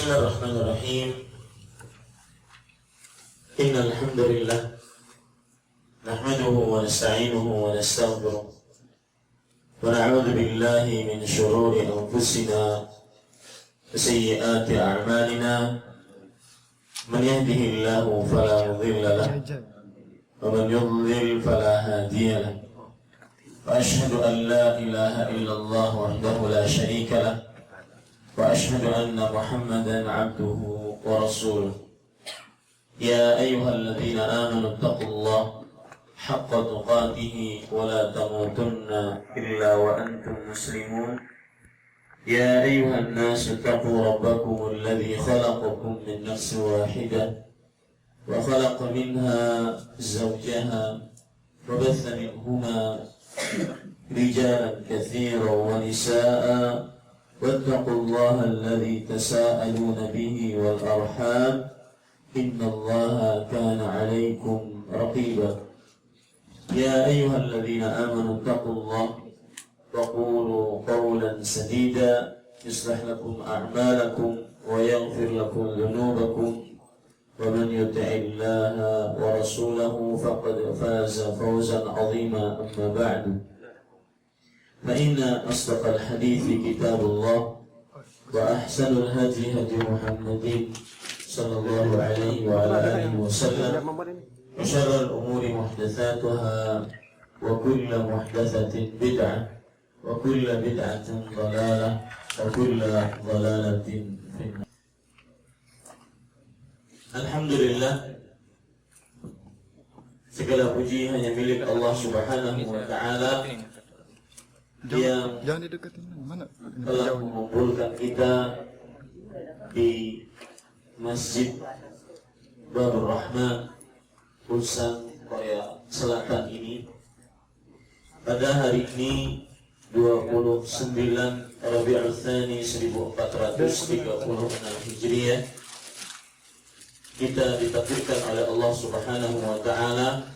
Bismillahirrahmanirrahim. Innal hamdalillah nahmaduhu wa nasta'inuhu wa nastaghfiruh wa na'udzu billahi min shururi anfusina wa sayyiati a'malina. Man yahdihillahu fala mudilla lahu wa man yudlil fala hadiya lahu. Wa ashhadu an la ilaha illallah wahdahu la sharika lahu wa ashhadu anna Muhammadan 'abduhu wa rasuluh. Ya ayyuhalladzina amanu taqullaha haqqa tuqatih wa la tamutunna illa wa antum muslimun. Ya ayyuhan nasu taqu rabbakum alladzi khalaqakum min nafsin wahidah wa khalaqa minha zawjaha wa batha minhuma rijalan katsiran wa nisaa'a واتقوا الله الذي تساءلون به والأرحام إن الله كان عليكم رقيبا. يا أيها الذين آمنوا اتقوا الله وقولوا قولا سديدا يصلح لكم أعمالكم ويغفر لكم ذنوبكم ومن يطع الله ورسوله فقد فاز فوزا عظيما. أما بعد فإن أصدق الحديث كتاب الله وأحسن الهدي هدي محمد صلى الله عليه وعلى آله وسلم وشر الأمور محدثاتها وكل محدثة بدعة وكل بدعة ضلالة وكل ضلالة في النار. Alhamdulillah, segala puji hanya milik Allah Subhanahu wa Ta'ala yang telah mengumpulkan kita di Masjid Babur Rahman, Ulsan, Korea Selatan ini pada hari ini 29 Rabiul Tsani 1436 Hijriah. Kita ditakdirkan oleh Allah Subhanahu wa Ta'ala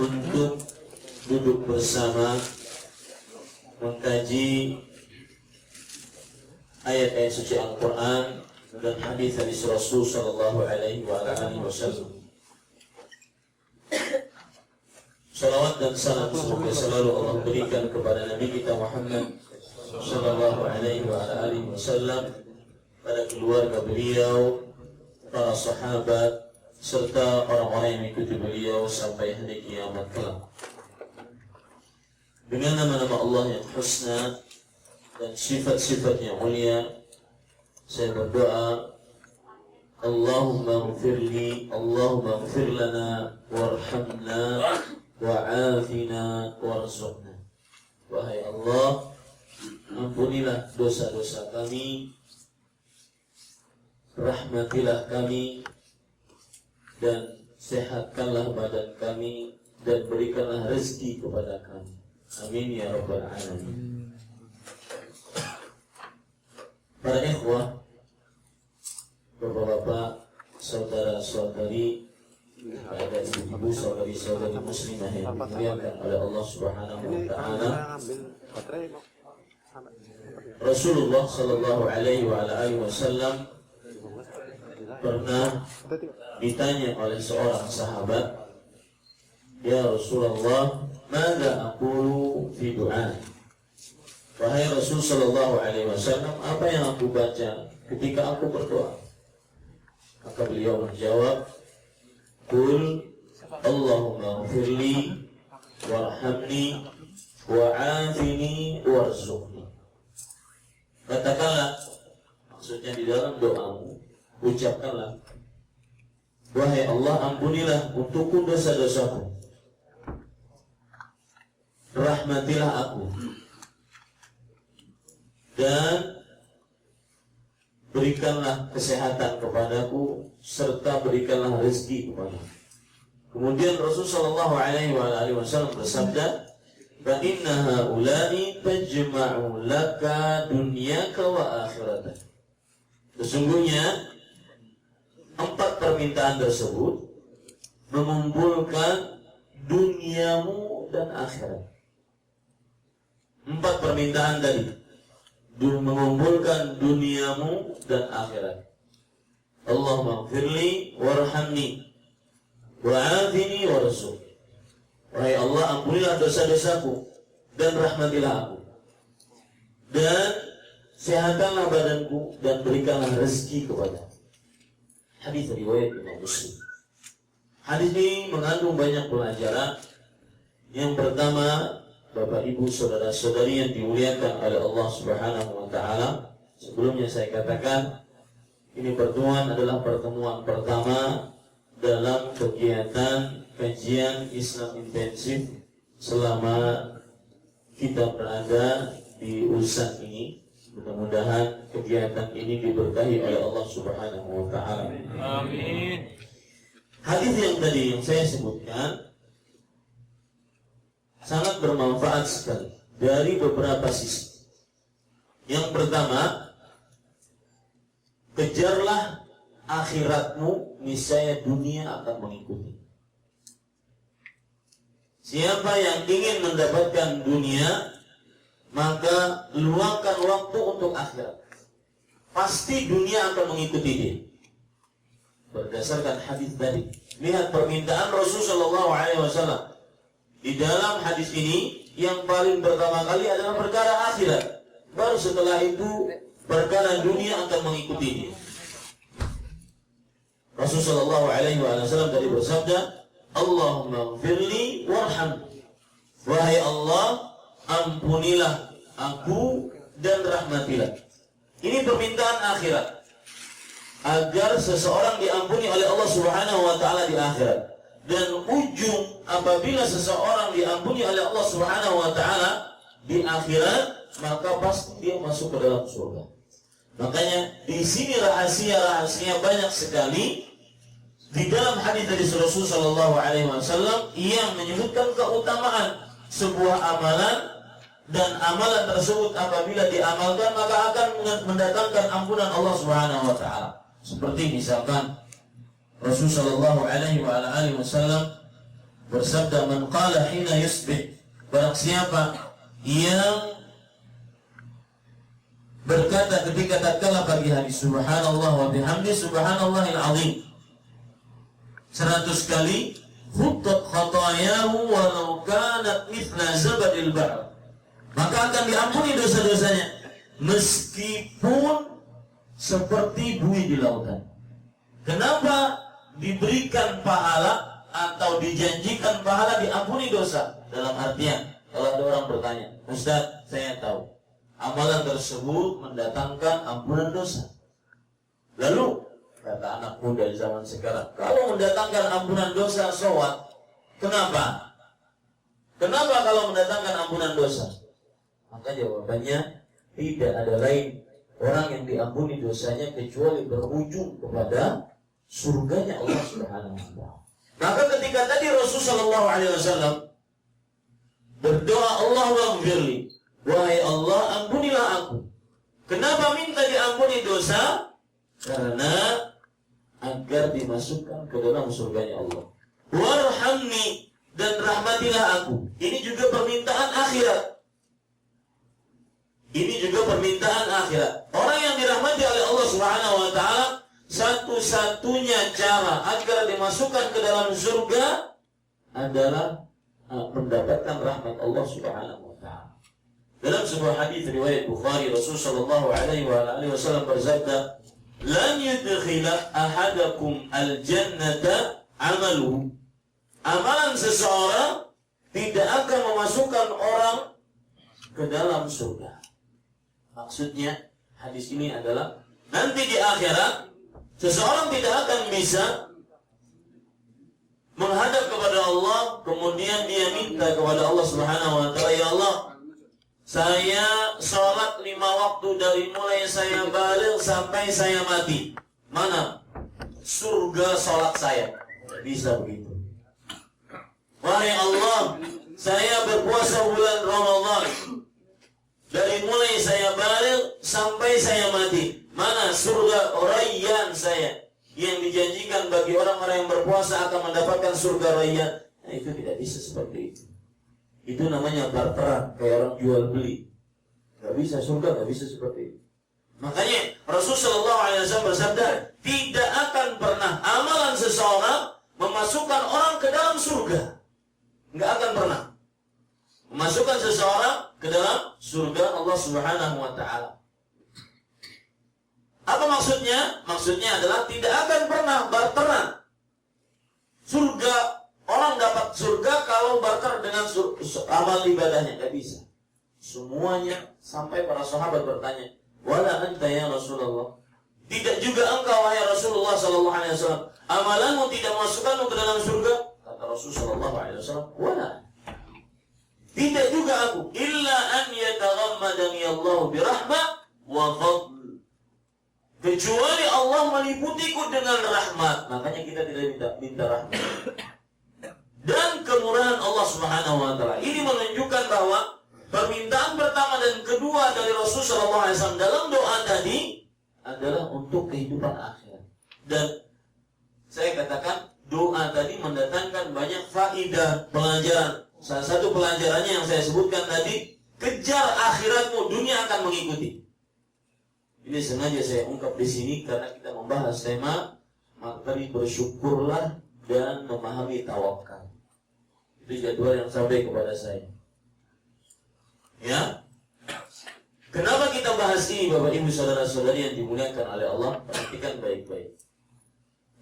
untuk duduk bersama mengkaji ayat-ayat suci Al-Quran dan hadis Rasul sallallahu alaihi wasallam. Salawat dan salam semoga selalu Allah berikan kepada Nabi kita Muhammad sallallahu alaihi wasallam, pada keluarga beliau, para sahabat, serta orang-orang yang mengikuti beliau sampai hari kiamat kelak. Dengan nama-nama Allah yang husna dan sifat-sifat yang mulia, saya berdoa, Allahumma ighfirli, Allahumma ighfir lana warhamna wa'afina warzuqna. Wahai Allah, ampunilah dosa-dosa kami, rahmatilah kami, dan sehatkanlah badan kami, dan berikanlah rezeki kepada kami. Amin ya rabbal alamin. Para ikhwah, bapak-bapak, saudara-saudari, ada ibu-ibu, saudari-saudari muslimah yang dimuliakan oleh Allah Subhanahu wa Ta'ala, Rasulullah sallallahu alaihi wasallam pernah ditanya oleh seorang sahabat, "Ya Rasulullah, mada aqulu fi du'a?" Wahai Rasul sallallahu alaihi wasallam, apa yang aku baca ketika aku berdoa? Maka beliau menjawab, "Qul Allahumma ighfirli warhamni wa'afini warzuqni." Katakanlah, maksudnya di dalam doamu, ucapkanlah, wahai Allah, ampunilah untukku dosa-dosaku, rahmatilah aku, dan berikanlah kesehatan kepadaku, serta berikanlah rezeki kepadaku. Kemudian Rasulullah SAW bersabda, fa inna haula'i tajma'u laka dunyaka wa akhiratak. Sesungguhnya 4 permintaan tersebut mengumpulkan duniamu dan akhirat. 4 permintaan tadi, mengumpulkan duniamu dan akhirat. Allahumma ighfirli warhamni wa'afini warzuqni. Wahai Allah, ampunilah dosa-dosaku dan rahmatilah aku, dan sehatkanlah badanku dan berikanlah rezeki kepada. Hadis riwayat Imam Muslim. Hadis ini mengandung banyak pelajaran. Yang pertama, Bapak Ibu saudara-saudari yang dimuliakan oleh Allah Subhanahu wa taala, sebelumnya saya katakan ini pertemuan adalah pertemuan pertama dalam kegiatan kajian Islam intensif selama kita berada di USAN ini. Mudah-mudahan kegiatan ini diberkahi oleh Allah Subhanahu wa taala. Amin. Hadis yang tadi yang saya sebutkan sangat bermanfaat sekali dari beberapa sisi. Yang pertama, kejarlah akhiratmu, niscaya dunia akan mengikuti. Siapa yang ingin mendapatkan dunia, maka luangkan waktu untuk akhirat. Pasti dunia akan mengikuti dia. Berdasarkan hadis tadi, lihat permintaan Rasulullah SAW. Di dalam hadis ini, yang paling pertama kali adalah perkara akhirat. Baru setelah itu, perkara dunia akan mengikuti dia. Rasulullah SAW tadi bersabda, Allahumma ighfirli warhamni. Wahai Allah, ampunilah aku dan rahmatilah. Ini permintaan akhirat, agar seseorang diampuni oleh Allah Subhanahu wa taala di akhirat. Dan ujung apabila seseorang diampuni oleh Allah Subhanahu wa taala di akhirat, maka pasti dia masuk ke dalam surga. Makanya di sini rahasia-rahasia banyak sekali di dalam hadis dari Rasul sallallahu alaihi wasallam yang menyebutkan keutamaan sebuah amalan, dan amalan tersebut apabila diamalkan maka akan mendatangkan ampunan Allah Subhanahu wa taala. Seperti misalkan Rasul sallallahu alaihi wasallam bersabda, "Man qala hina yusbih," barang siapa yang berkata ketika tatkala pagi hari, subhanallah wa bihamdi subhanallahil azim 100 kali, huttat khatayahu walau kanat mithla zabadil bahr, maka akan diampuni dosa-dosanya meskipun seperti buih di lautan. Kenapa diberikan pahala atau dijanjikan pahala diampuni dosa? Dalam artian, kalau ada orang bertanya, Ustaz, saya tahu amalan tersebut mendatangkan ampunan dosa. Lalu kata anak muda di zaman sekarang, kalau mendatangkan ampunan dosa, so what? Kenapa? Kenapa kalau mendatangkan ampunan dosa? Maka jawabannya, tidak ada lain orang yang diampuni dosanya kecuali berujung kepada surganya Allah Subhanahu wa taala. Maka ketika tadi Rasulullah SAW berdoa, Allahumma ighfirli, wahai Allah, ampunilah aku. Kenapa minta diampuni dosa? Karena agar dimasukkan ke dalam surganya Allah. Warhamni, dan rahmatilah aku. Ini juga permintaan akhirat. Ini juga permintaan akhirat. Orang yang dirahmati oleh Allah Subhanahu wa taala, satu-satunya cara agar dimasukkan ke dalam surga adalah mendapatkan rahmat Allah Subhanahu wa taala. Dalam sebuah hadis riwayat Bukhari, Rasulullah sallallahu alaihi wasallam bersabda, "Lan yudkhila ahadakum al-jannata amaluhu." Amalan seseorang tidak akan memasukkan orang ke dalam surga. Maksudnya hadis ini adalah nanti di akhirat seseorang tidak akan bisa menghadap kepada Allah kemudian dia minta kepada Allah Subhanahu wa taala, ya Allah, saya sholat 5 waktu dari mulai saya balik sampai saya mati. Mana surga sholat saya? Tidak bisa begitu. Wahai Allah, saya berpuasa bulan Ramadan dari mulai saya balik sampai saya mati. Mana surga Rayyan saya yang dijanjikan bagi orang-orang yang berpuasa akan mendapatkan surga Rayyan? Nah, itu tidak bisa seperti itu. Itu namanya barteran, kayak orang jual beli. Gak bisa, surga gak bisa seperti itu. Makanya Rasulullah SAW bersabda, tidak akan pernah amalan seseorang memasukkan orang ke dalam surga. Nggak akan pernah memasukkan seseorang ke dalam surga Allah Subhanahu wa Ta'ala. Apa maksudnya? Maksudnya adalah tidak akan pernah barteran. Surga, orang dapat surga kalau barter dengan amal ibadahnya, nggak bisa. Semuanya, sampai para sahabat bertanya, wala anta ya Rasulullah. Tidak juga engkau wahai Rasulullah sallallahu alaihi wasallam, amalanmu tidak memasukkanmu ke dalam surga? Kata Rasul sallallahu alaihi wasallam, wala. Tidak juga aku, illa an yataghammadani Allah birahmah wa fadl. Kecuali Allah meliputiku dengan rahmat. Makanya kita tidak minta rahmat. Dan kemurahan Allah Subhanahu wa Ta'ala. Ini menunjukkan bahwa permintaan pertama dan kedua dari Rasulullah SAW dalam doa tadi adalah untuk kehidupan akhirat. Dan saya katakan doa tadi mendatangkan banyak faedah, pelajaran. Salah satu pelajarannya yang saya sebutkan tadi, kejar akhiratmu, dunia akan mengikuti. Ini sengaja saya ungkap di sini karena kita membahas tema materi bersyukurlah dan memahami tawakal. Itu jadwal yang sampai kepada saya. Ya, kenapa kita bahas ini, Bapak Ibu saudara-saudari yang dimuliakan oleh Allah? Perhatikan baik-baik.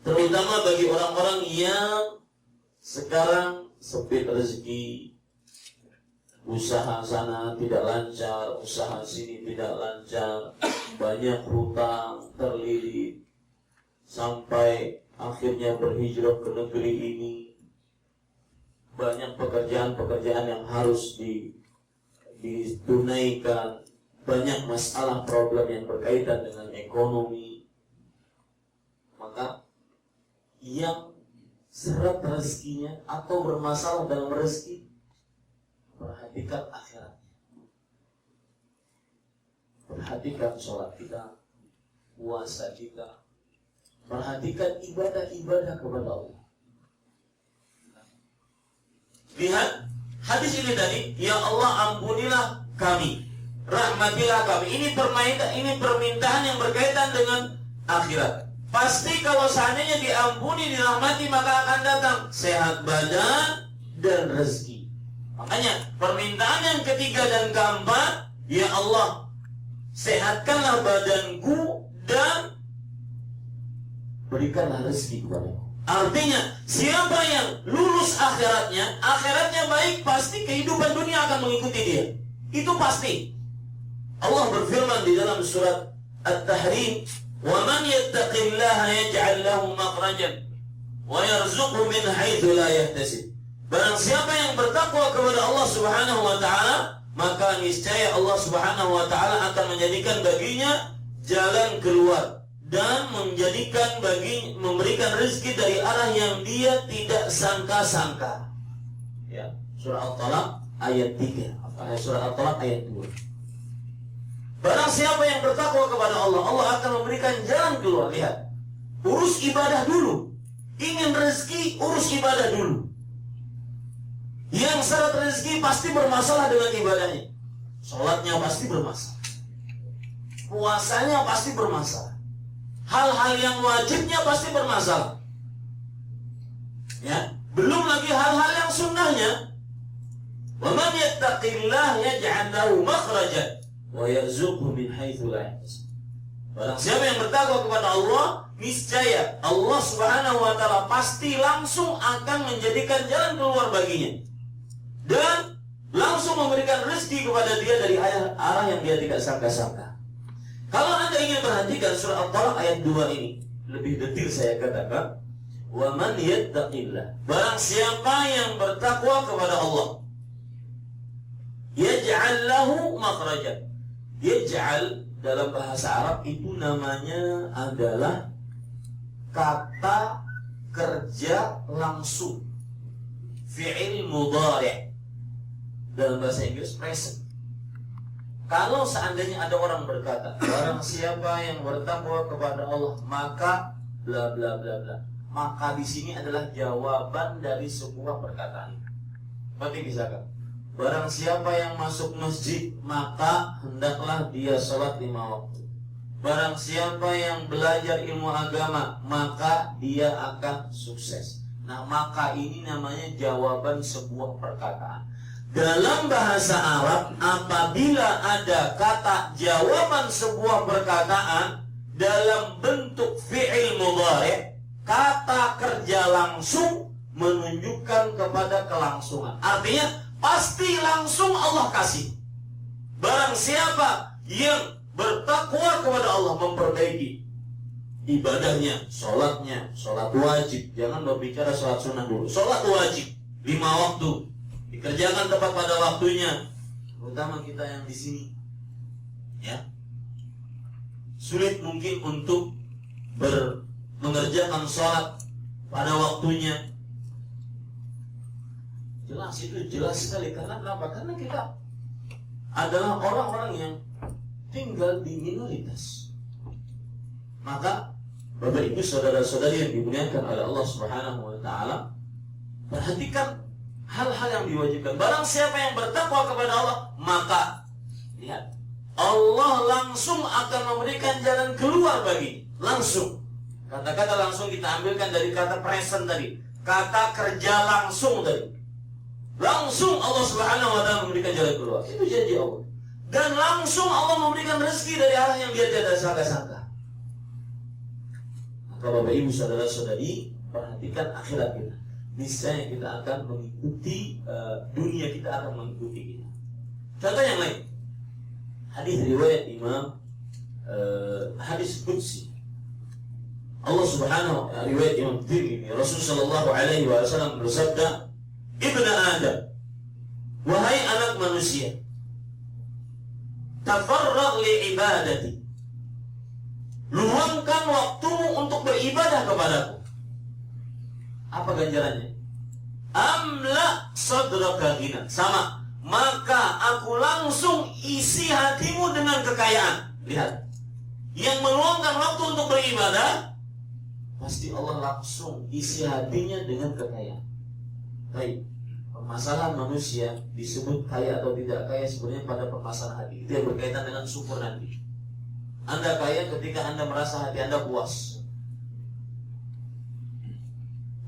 Terutama bagi orang-orang yang sekarang sempit rezeki, usaha sana tidak lancar, usaha sini tidak lancar, banyak hutang terlilit, sampai akhirnya berhijrah ke negeri ini. Banyak pekerjaan-pekerjaan yang harus ditunaikan, banyak masalah problem yang berkaitan dengan ekonomi. Maka yang seret rezekinya atau bermasalah dalam rezeki, perhatikan akhiratnya. Perhatikan sholat kita, puasa kita, perhatikan ibadah-ibadah kepada Allah. Lihat hadis ini tadi, ya Allah ampunilah kami, rahmatilah kami. Ini permintaan yang berkaitan dengan akhirat. Pasti kalau seandainya diampuni, dirahmati, maka akan datang sehat badan dan rezeki. Makanya permintaan yang ketiga dan keempat, ya Allah sehatkanlah badanku dan berikanlah rezeki kepadaku. Artinya siapa yang lulus akhiratnya baik, pasti kehidupan dunia akan mengikuti dia. Itu pasti. Allah berfirman di dalam surat At-Tahrim, wa man yattaqillaha yaj'al lahu makhrajan wa yarzuqhu min haitsu la yahtasib. Barang siapa yang bertakwa kepada Allah Subhanahu wa Ta'ala, maka niscaya Allah Subhanahu wa Ta'ala akan menjadikan baginya jalan keluar dan memberikan rezeki dari arah yang dia tidak sangka-sangka. Ya, surah At-Talaq ayat 3, surah At-Talaq ayat 2. Barang siapa yang bertakwa kepada Allah, Allah akan memberikan jalan keluar. Lihat, urus ibadah dulu. Ingin rezeki, urus ibadah dulu. Yang syarat rezeki pasti bermasalah dengan ibadahnya. Sholatnya pasti bermasalah, puasanya pasti bermasalah, hal-hal yang wajibnya pasti bermasalah. Ya, belum lagi hal-hal yang sunnahnya. Wa man yattaqillaha yaj'al lahu makhrajan wa yarzuqhu min haitsu la yahtasib. Barang siapa yang bertakwa kepada Allah, niscaya Allah Subhanahu wa Ta'ala pasti langsung akan menjadikan jalan keluar baginya dan langsung memberikan rezeki kepada dia dari arah yang dia tidak sangka-sangka. Kalau Anda ingin perhatikan surah At-Talaq ayat 2 ini, lebih detail saya katakan, wa man yattaqillah, barang siapa yang bertakwa kepada Allah, yaj'al lahu makhrajan. Yaj'al dalam bahasa Arab itu namanya adalah kata kerja langsung, fi'il mudhari'. Dalam bahasa Inggris present. Kalau seandainya ada orang berkata, barang siapa yang bertakwa kepada Allah, maka bla bla bla bla, maka di sini adalah jawaban dari sebuah perkataan. Berarti misalkan, Barang siapa yang masuk masjid, maka hendaklah dia sholat 5 waktu. Barang siapa yang belajar ilmu agama, maka dia akan sukses. Nah, maka ini namanya jawaban sebuah perkataan. Dalam bahasa Arab, apabila ada kata jawaban sebuah perkataan dalam bentuk fi'il mudhari', kata kerja langsung menunjukkan kepada kelangsungan. Artinya pasti langsung Allah kasih. Barang siapa yang bertakwa kepada Allah, memperbaiki ibadahnya, sholatnya, sholat wajib. Jangan berbicara sholat sunnah dulu. Sholat wajib 5 waktu dikerjakan tepat pada waktunya. Terutama kita yang di sini, ya, sulit mungkin untuk mengerjakan sholat pada waktunya. Jelas, itu jelas sekali. Karena kenapa? Karena kita adalah orang-orang yang tinggal di minoritas. Maka Bapak Ibu saudara-saudari yang dimuliakan oleh Allah Subhanahu wa taala, perhatikan hal-hal yang diwajibkan. Barang siapa yang bertakwa kepada Allah, maka lihat, Allah langsung akan memberikan jalan keluar bagi. Langsung. Kata-kata langsung kita ambilkan dari kata present tadi. Kata kerja langsung tadi. Langsung Allah Subhanahu wa taala memberikan jalan keluar. Itu janji Allah. Dan langsung Allah memberikan rezeki dari arah yang dia tidak sangka-sangka. Maka Bapak Ibu saudara-saudari, perhatikan akhirat kita. Niscaya kita akan mengikuti dunia, kita akan mengikuti kita. Contoh yang lain. Hadis riwayat Imam, hadis qudsi. Allah Subhanahu wa taala, riwayat Imam Tirmidzi, Rasulullah sallallahu alaihi wasallam bersabda, Ibnu Adam, wahai anak manusia, tafarragh li ibadati, luangkan waktumu untuk beribadah kepadaku. Apa ganjarannya? Amla sadraka ghina, sama, maka aku langsung isi hatimu dengan kekayaan. Lihat, yang meluangkan waktu untuk beribadah, pasti Allah langsung isi hatinya dengan kekayaan. Baik, permasalahan manusia disebut kaya atau tidak kaya sebenarnya pada permasalahan hati. Itu yang berkaitan dengan syukur nanti. Anda kaya ketika Anda merasa hati Anda puas.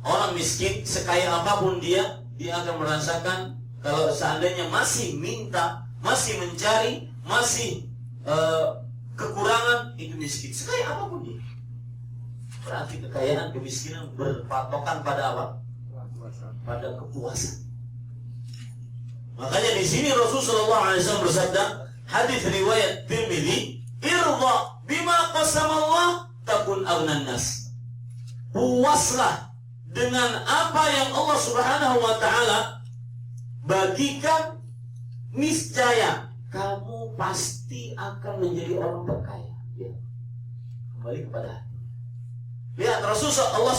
Orang miskin, sekaya apapun dia akan merasakan kalau seandainya masih minta, masih mencari, masih kekurangan, itu miskin. Sekaya apapun dia. Berarti kekayaan, kemiskinan berpatokan pada apa? Pada kepuasan. Makanya di sini Rasulullah SAW bersabda, hadis riwayat Tirmidzi, irda bima qasamallah takun aghnan nas. Puaslah dengan apa yang Allah Subhanahu wa taala bagikan, niscaya kamu pasti akan menjadi orang terkaya. Ya. Kembali kepada hati. Lihat, Allah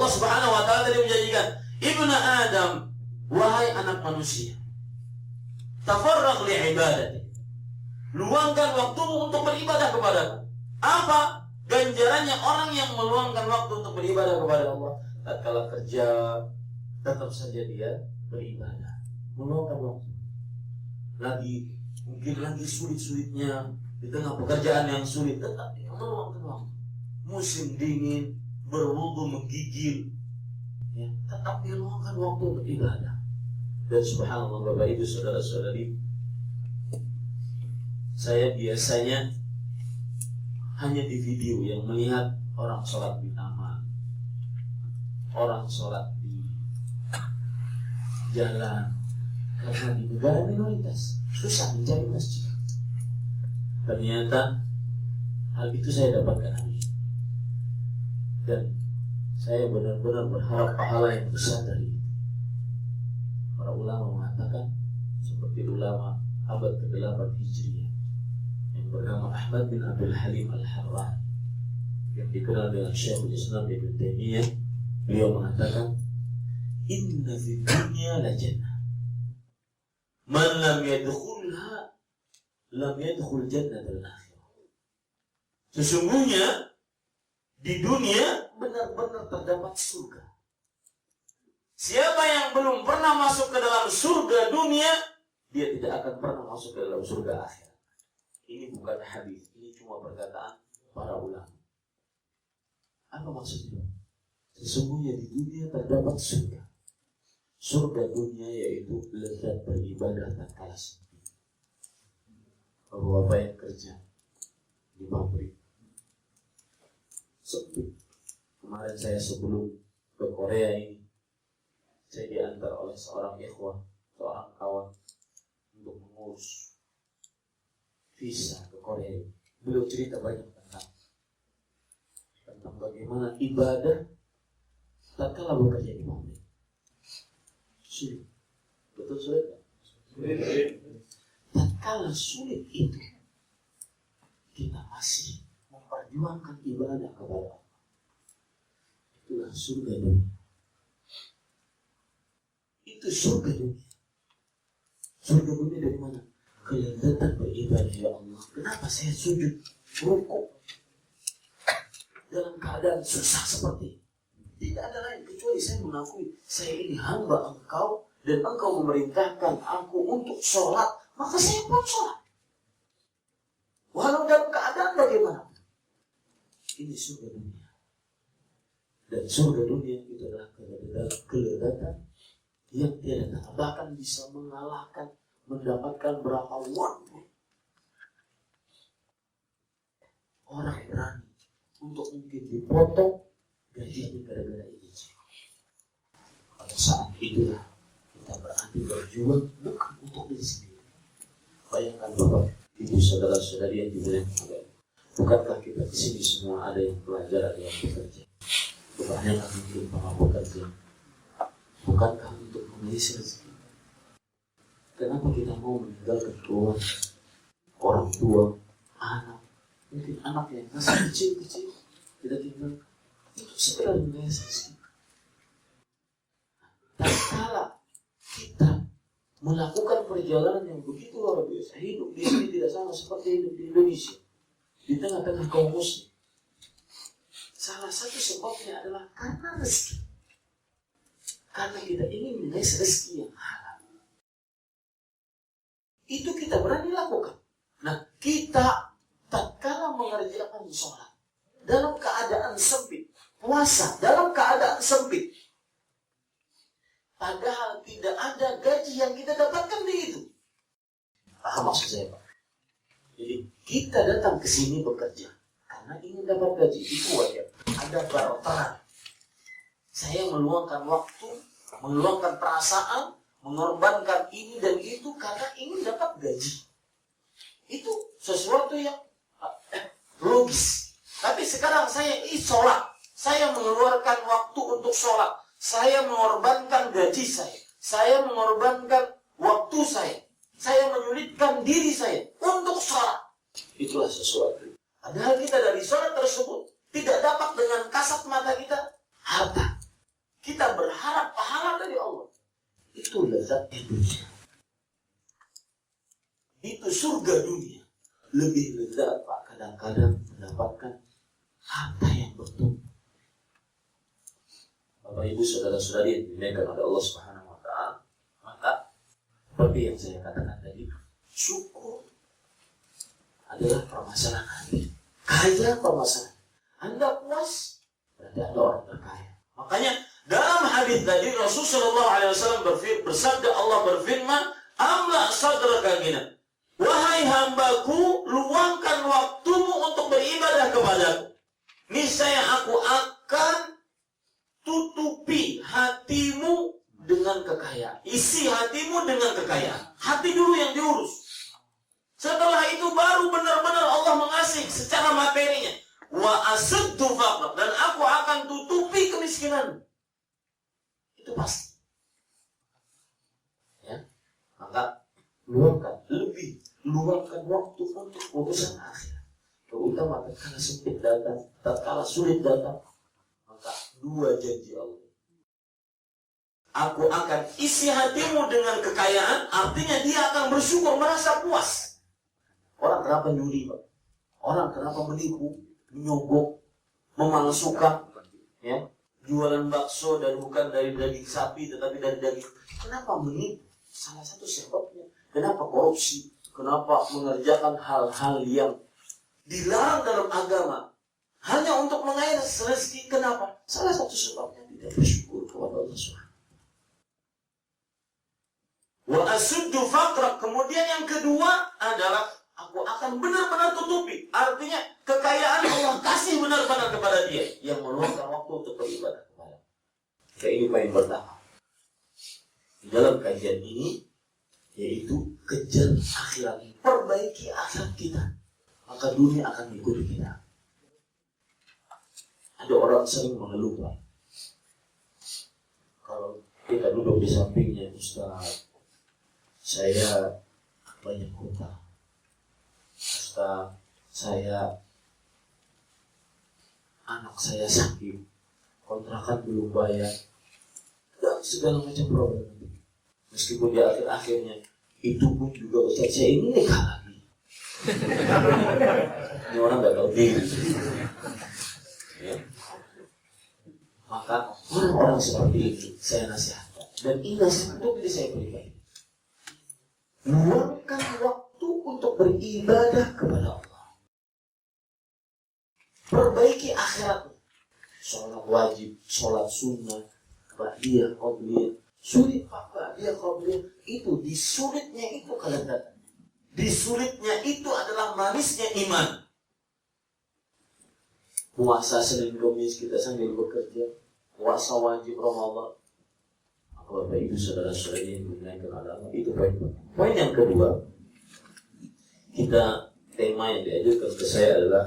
Subhanahu wa taala tadi menjanjikan, Ibnu Adam, wahai anak manusia, tafarragh li ibadati, luangkan waktumu untuk beribadah kepadaku. Apa ganjarannya orang yang meluangkan waktu untuk beribadah kepada Allah? Tatkala kerja, tetap saja dia beribadah, meluangkan waktu. Mungkin lagi sulit-sulitnya, di tengah pekerjaan yang sulit, tetap dia meluangkan waktu. Musim dingin, berwudu menggigil, ya, tetap dia luangkan waktu untuk ibadah. Dan subhanallah Bapak Ibu saudara-saudari, saya biasanya hanya di video yang melihat orang sholat di taman, orang sholat di jalan. Karena di negara minoritas susah mencari masjid. Ternyata hal itu saya dapatkan hari ini. Dan saya benar-benar berharap pahala yang besar dari itu. Para ulama mengatakan, seperti ulama abad ke-8 Hijriah yang bernama Ahmad bin Abdul Halim Al-Harran, yang dikenal dengan Syekhul Islam Ibnu Taimiyah, beliau mengatakan, inna fid dunya la jannah, man lam yadkhulha lam yadkhul jannatal akhirah. Sesungguhnya di dunia benar-benar terdapat surga. Siapa yang belum pernah masuk ke dalam surga dunia, dia tidak akan pernah masuk ke dalam surga akhirat. Ini bukan hadis, ini cuma perkataan para ulama. Apa maksudnya? Sesungguhnya di dunia terdapat surga. Surga dunia yaitu lezat beribadah tak kalah sepi. Bapak-bapak yang kerja di pabrik sepi. Kemarin saya sebelum ke Korea ini, saya diantar oleh seorang ikhwah, seorang kawan untuk mengurus visa ke Korea. Beliau cerita banyak tentang bagaimana ibadah tatkala bekerja di pabrik. Sulit. Betul sulit kan? Sulit. Tatkala sulit itu, kita masih memperjuangkan ibadah kepada Allah. Itulah surga dunia. Itu surga dunia. Surga dunia dari mana? Kelezatan beribadah ya Allah. Kenapa saya sujud rukuk dalam keadaan susah seperti ini? Tidak ada lain kecuali saya mengakui saya ini hamba Engkau dan Engkau memerintahkan aku untuk sholat, maka saya pun sholat. Walau dalam keadaan bagaimana. Ini surga dunia. Dan surga dunia itu adalah kelezatan yang tiada bahkan bisa mengalahkan mendapatkan berapa waktu orang berani untuk mungkin dipotong gajinya gara-gara ini. Pada saat itulah kita berarti berjuang bukan untuk diri sendiri. Bayangkan Bapak, Ibu, saudara-saudari yang dimuliakan Allah. Bukankah kita di sini semua ada yang belajar, ada yang bekerja? Bukankah mungkin Bapak bekerja? Bukankah untuk mengisi rezeki? Kenapa kita mau meninggalkan keluarga, orang tua, anak, mungkin anak yang masih kecil-kecil kita tinggal itu segera mengisi rezeki. Dan kala kita melakukan perjalanan yang begitu luar biasa, hidup di sini tidak sama seperti hidup di Indonesia, di tengah-tengah kaum muslim. Salah satu sebabnya adalah karena rezeki. Karena kita ingin mengisi rezeki yang halal. Itu kita berani lakukan. Nah, kita tatkala mengerjakan sholat dalam keadaan sempit, puasa dalam keadaan sempit, padahal tidak ada gaji yang kita dapatkan di itu. Paham maksud saya, Pak? Jadi kita datang ke sini bekerja karena ingin dapat gaji, itu wajar. Ada barokah. Saya meluangkan waktu, meluangkan perasaan, mengorbankan ini dan itu karena ingin dapat gaji. Itu sesuatu yang logis. Tapi sekarang saya sholat, saya mengeluarkan waktu untuk sholat, saya mengorbankan gaji saya mengorbankan waktu saya menyulitkan diri saya untuk sholat. Itulah sesuatu. Padahal kita dari sholat tersebut tidak dapat dengan kasat mata kita harta. Kita berharap pahala dari Allah. Itu lezatnya dunia. Itu surga dunia. Lebih lezat, Pak, kadang-kadang mendapatkan harta yang bertumbuh. Bapak Ibu saudara-saudari yang dimuliakan oleh Allah Subhanahu wa taala, maka seperti yang saya katakan tadi, syukur adalah permasalahan hati. Kaya permasalahan. Anda puas, berarti Anda orang berkaya. Makanya dalam hadis tadi Rasulullah SAW bersabda, Allah berfirman, "Amla sadraka ghina." Wahai hambaku, luangkan waktumu untuk beribadah kepadaku. Niscaya aku akan tutupi hatimu dengan kekayaan. Isi hatimu dengan kekayaan. Hati dulu yang diurus. Setelah itu baru benar-benar Allah mengasihi secara materinya. Wa asaddu faqr, dan aku akan tutupi kemiskinan. Itu pasti. Ya. Maka luangkan waktu untuk urusan akhirat. Terutama tatkala sempit datang, tatkala sulit datang, maka dua janji Allah. Aku akan isi hatimu dengan kekayaan, artinya dia akan bersyukur, merasa puas. Orang kenapa nyuri, Pak? Orang kenapa menipu, menyogok, memalsukan, ya, jualan bakso dan bukan dari daging sapi tetapi dari daging. Kenapa menipu? Salah satu sebabnya Kenapa korupsi? Kenapa mengerjakan hal-hal yang dilarang dalam agama? Hanya untuk mengais rezeki. Kenapa? Salah satu sebabnya tidak bersyukur kepada Allah SWT. Wa asuddu faqra. Kemudian yang kedua adalah aku akan benar-benar tutupi. Artinya kekayaan Allah kasih benar-benar kepada dia yang meluangkan waktu untuk beribadah kepada. Ini poin pertama. Di dalam kajian ini yaitu kejar akhirat, perbaiki akhirat kita, maka dunia akan mengikuti kita. Ada orang sering mengeluh, Pak, kalau kita duduk di sampingnya, Ustaz, saya banyak hutang, Ustaz, anak saya sakit, kontrakan belum bayar, dan segala macam problem. Meskipun di akhir-akhirnya itu pun juga Ustaz saya ini nikah lagi. Ini orang nggak tahu diri. Ya. Maka orang-orang seperti itu saya nasihatkan, dan ini nasihat untuk diri saya pribadi. Luangkan waktu untuk beribadah kepada Allah. Perbaiki akhirat. Sholat wajib, sholat sunnah, ba'diyah, qabliyah. Sulit Pak, ba'diyah, qabliyah. Itu di sulitnya itu kelezatan. Di sulitnya itu adalah manisnya iman. Puasa Senin Kamis kita sambil bekerja, puasa wajib Ramadan. Bapak Ibu saudara-saudara yang dimuliakan agama, itu poin. Poin yang kedua, tema yang diajukan ke saya adalah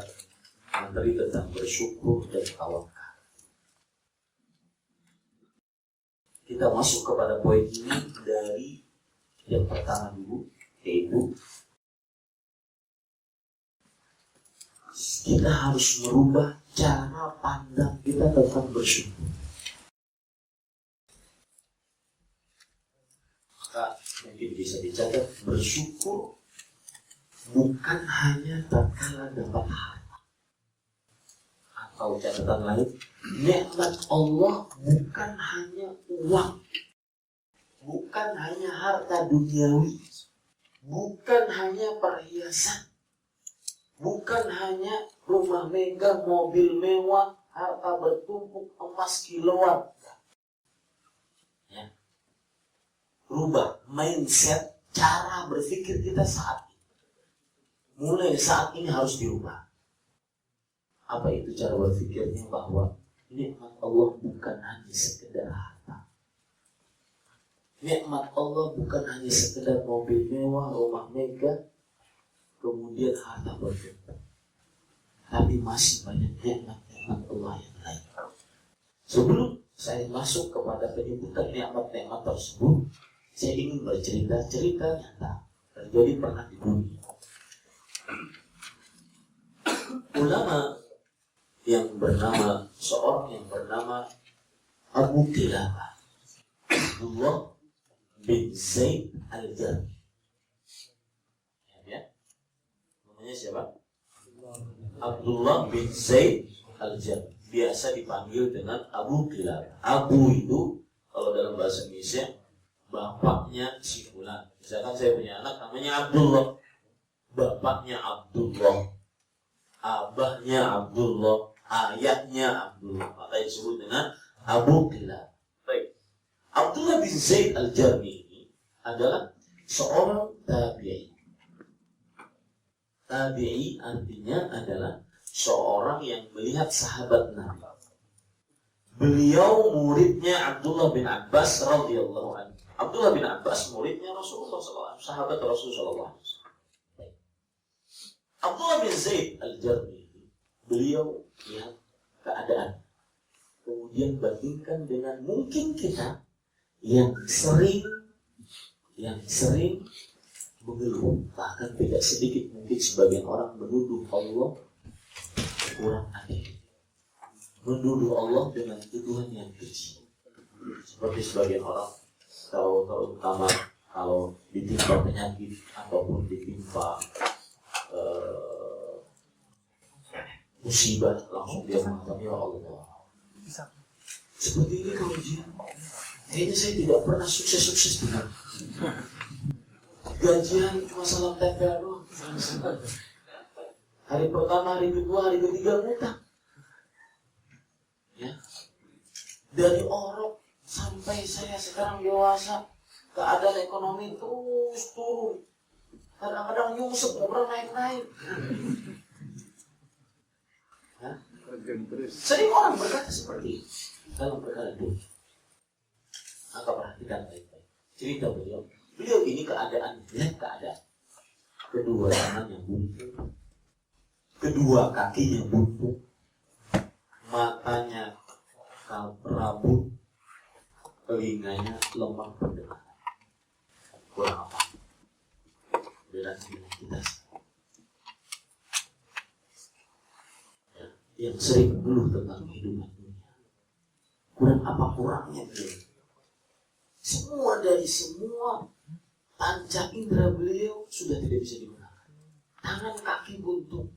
materi tentang bersyukur dan tawakal. Kita masuk kepada poin ini dari yang pertama dulu, yaitu kita harus merubah cara pandang kita tentang bersyukur. Maka mungkin bisa dicatat, bersyukur bukan hanya tatkala dapat harta, atau catatan lain, nikmat Allah bukan hanya uang, bukan hanya harta duniawi, bukan hanya perhiasan, bukan hanya rumah megah, mobil mewah, harta bertumpuk, emas kiloan. Ya. Rubah mindset, cara berpikir kita saat ini. Mulai saat ini harus dirubah. Apa itu cara berpikirnya? Bahwa nikmat Allah bukan hanya sekedar harta. Nikmat Allah bukan hanya sekedar mobil mewah, rumah megah, kemudian harta bertumpuk. Tapi masih banyak nikmat-nikmat Allah yang lain. Sebelum saya masuk kepada penyebutan nikmat-nikmat tersebut, saya ingin bercerita-cerita nyata terjadi pernah di bumi. Ulama seorang yang bernama Abu Kilabah, Abdullah bin Zaid al-Jarmi. Ya, namanya siapa? Abdullah bin Zaid al-Jarmi. Biasa dipanggil dengan Abu Kilabah. Abu itu kalau dalam bahasa Indonesia bapaknya si fulan. Misalkan saya punya anak namanya Abdullah, bapaknya Abdullah, abahnya Abdullah, ayahnya Abdullah, maka disebut dengan Abu Kilabah. Baik. Abdullah bin Zaid al-Jarmi ini adalah seorang tabi'i. Tabi'i artinya adalah seorang yang melihat sahabat Nabi. Beliau muridnya Abdullah bin Abbas radhiyallahu anhu. Abdullah bin Abbas muridnya Rasulullah SAW, sahabat Rasulullah SAW. Abdullah bin Zaid al-Jarmi, beliau lihat keadaan, kemudian bandingkan dengan mungkin kita yang sering mengeluh, bahkan tidak sedikit mungkin sebagian orang menuduh Allah kurang adil, menuduh Allah dengan tuduhan yang keji. Seperti sebagian orang tahu terutama kalau ditimpa penyakit ataupun ditimpa musibah, langsung dia mengatakan ya Allah, seperti ini kalau ujian, kayaknya saya tidak pernah sukses dengan. gajian cuma salam tempel doang. Hari pertama, hari kedua, hari ketiga ngutang. Ya. Dari orok sampai saya sekarang dewasa, keadaan ekonomi terus turun. Kadang-kadang nyungsep, nggak pernah naik-naik. Ya. Sering orang berkata seperti itu dalam perkara dunia. Maka perhatikan baik-baik. Cerita beliau ini keadaan, lihat keadaan. Kedua tangannya buntung, kedua kakinya buntung, matanya rabun, telinganya lemah pendengaran. Kurang apa? Beda dengan kita ya, yang sering mengeluh tentang kehidupan dunia. Kurang apa kurangnya dia? Semua panca indera beliau sudah tidak bisa digunakan. Tangan kaki buntung,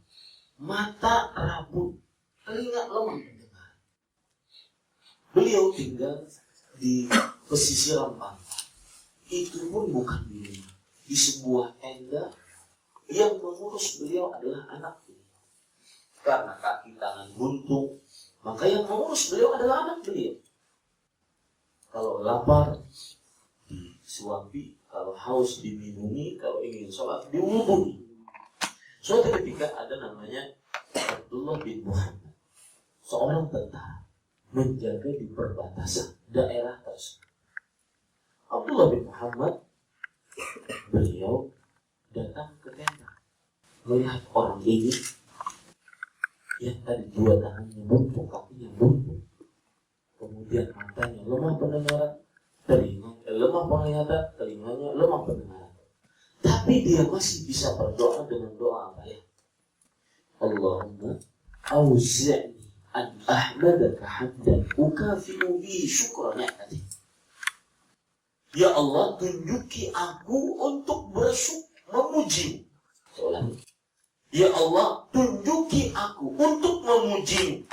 mata rabun, telinga lemah mendengar. Beliau tinggal di pesisiran pantai. Itu pun bukan di rumah, di sebuah tenda yang mengurus beliau adalah anak beliau. Karena kaki tangan buntung, maka yang mengurus beliau adalah anak beliau. Kalau lapar disuapi, kalau haus diminumi, kalau ingin sholat diwudhu. Suatu ketika ada namanya Abdullah bin Muhammad, seorang tentara menjaga di perbatasan daerah tersebut. Abdullah bin Muhammad, beliau datang ke tenda, melihat orang ini yang tadi dua tangannya buntung, kakinya buntung, kemudian matanya lemah pendengaran, lemah penglihatan, telinganya lemah pendengaran. Tapi dia masih bisa berdoa dengan doa apa ya? Allahumma auzi'ni an ahmadaka hamdan ukafi'u bi syukra ni'matik. Ya Allah, tunjuki aku untuk memuji. Ya Allah, tunjuki aku untuk memuji.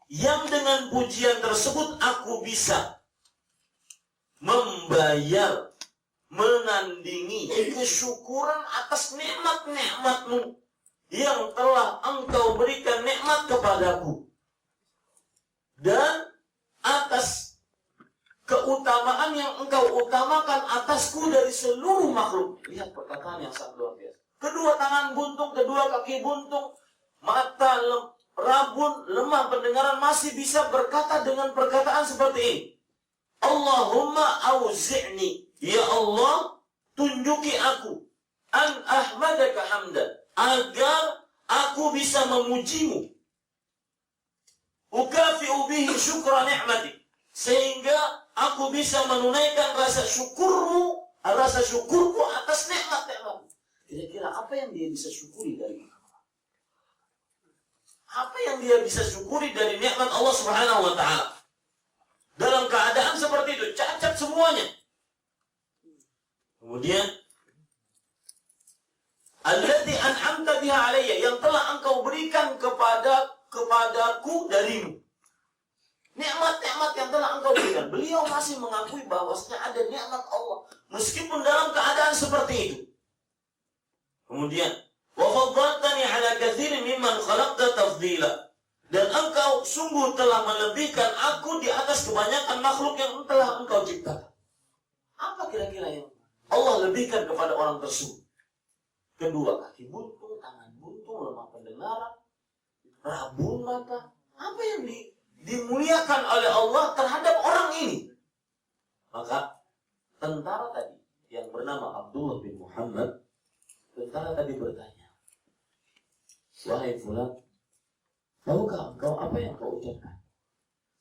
Yang dengan pujian tersebut aku bisa membayar, menandingi kesyukuran atas nikmat-nikmatmu yang telah engkau berikan nikmat kepadaku, dan atas keutamaan yang engkau utamakan atasku dari seluruh makhluk. Lihat perkataan yang sangat luar biasa. Kedua tangan buntung, kedua kaki buntung, mata rabun, lemah pendengaran, masih bisa berkata dengan perkataan seperti ini. Allahumma auzi'ni, ya Allah, tunjuki aku an ahmadaka hamdan, agar aku bisa memujimu, ukafi'u bihi syukra ni'matik, sehingga aku bisa menunaikan rasa syukurku atas nikmat-nikmatmu. Kira-kira apa yang dia bisa syukuri dari itu? Apa yang dia bisa syukuri dari nikmat Allah Subhanahu wa ta'ala? Dalam keadaan seperti itu, cacat semuanya. Kemudian, allati an'amta biha alayya, yang telah engkau berikan kepadaku darimu. Nikmat-nikmat yang telah engkau berikan. Beliau masih mengakui bahwasanya ada nikmat Allah, meskipun dalam keadaan seperti itu. Kemudian, wa faddaltani ala katsirin mimman khalaqta tafdila, dan engkau sungguh telah melebihkan aku di atas kebanyakan makhluk yang telah engkau ciptakan. Apa kira-kira yang Allah lebihkan kepada orang tersebut? Kedua kaki buntung, tangan buntung, lemah pendengaran, rabun mata. Apa yang dimuliakan oleh Allah terhadap orang ini? Maka tentara tadi yang bernama Abdullah bin Muhammad, tentara tadi bertanya, wahai fulan, tahukah engkau apa yang kau ucapkan?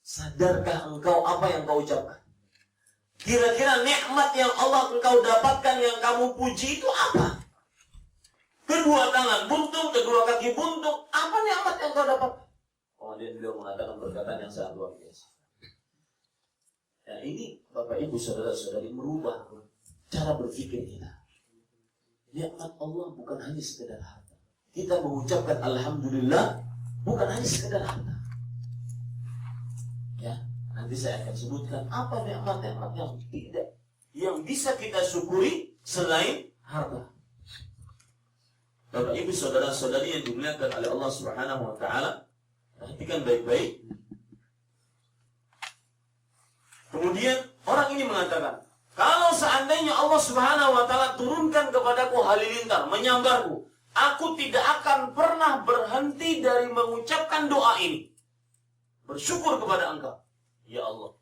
Sadarkah engkau apa yang kau ucapkan? Kira-kira nikmat yang Allah engkau dapatkan yang kamu puji itu apa? Kedua tangan buntung, kedua kaki buntung, apa nikmat yang kau dapatkan? Kemudian beliau mengatakan perkataan yang sangat luar biasa. Ya, ini Bapak Ibu saudara-saudari merubah cara berpikir kita. Nikmat Allah bukan hanya sekedar harta. Kita mengucapkan alhamdulillah bukan hanya sekedar harta. Ya, nanti saya akan sebutkan apa nikmat-nikmat yang bisa kita syukuri selain harta. Bapak Ibu saudara-saudari yang dimuliakan oleh Allah Subhanahu wa taala, perhatikan baik-baik. Kemudian orang ini mengatakan, kalau seandainya Allah Subhanahu wa taala turunkan kepadaku halilintar, menyambarku, aku tidak akan pernah berhenti dari mengucapkan doa ini. Bersyukur kepada Engkau, ya Allah.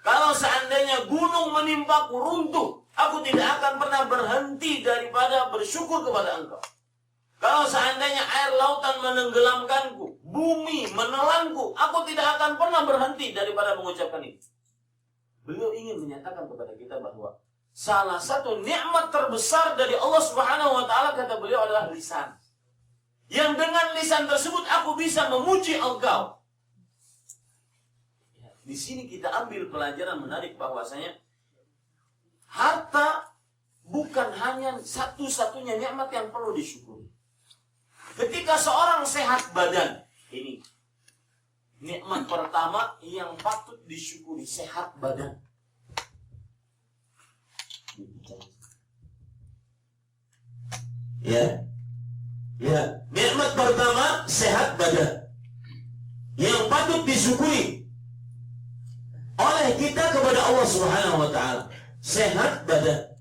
Kalau seandainya gunung menimpaku runtuh, aku tidak akan pernah berhenti daripada bersyukur kepada Engkau. Kalau seandainya air lautan menenggelamkanku, bumi menelanku, aku tidak akan pernah berhenti daripada mengucapkan itu. Beliau ingin menyatakan kepada kita bahwa salah satu nikmat terbesar dari Allah Subhanahu wa taala, kata beliau, adalah lisan. Yang dengan lisan tersebut aku bisa memuji Engkau. Di sini kita ambil pelajaran menarik bahwasanya harta bukan hanya satu-satunya nikmat yang perlu disyukuri. Ketika seorang sehat badan, ini nikmat pertama yang patut disyukuri, sehat badan. Ya, nikmat pertama sehat badan yang patut disyukuri oleh kita kepada Allah Subhanahu wa taala. Sehat badan.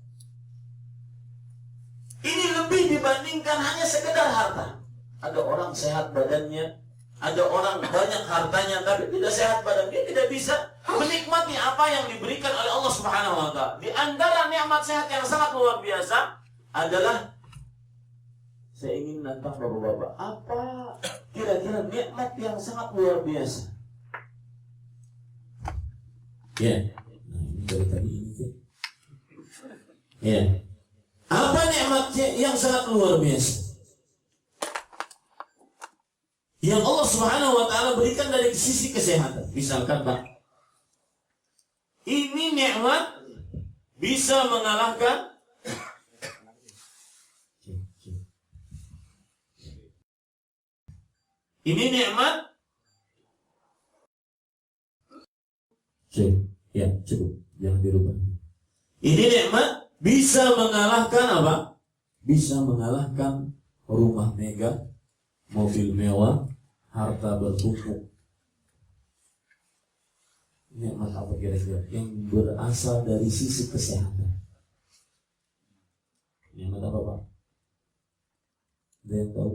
Ini lebih dibandingkan hanya sekedar harta. Ada orang sehat badannya, ada orang banyak hartanya tapi tidak sehat badan. Dia tidak bisa menikmati apa yang diberikan oleh Allah Subhanahu wa taala. Di antara nikmat sehat yang sangat luar biasa adalah, saya ingin nantang Bapak-bapak, apa kira-kira nikmat yang sangat luar biasa? Ya, nah ini dari tadi ini. Ya, apa nikmatnya yang sangat luar biasa yang Allah Subhanahu wa taala berikan dari sisi kesehatan? Misalkan, Pak, ini nikmat bisa mengalahkan ini nikmat. Ya, cukup, jangan dirubah. Ini nikmat bisa mengalahkan apa? Bisa mengalahkan rumah megah, mobil mewah, harta bertumpuk. Nikmat apa kira-kira yang berasal dari sisi kesehatan? Nikmat apa, Pak? Ada yang tahu?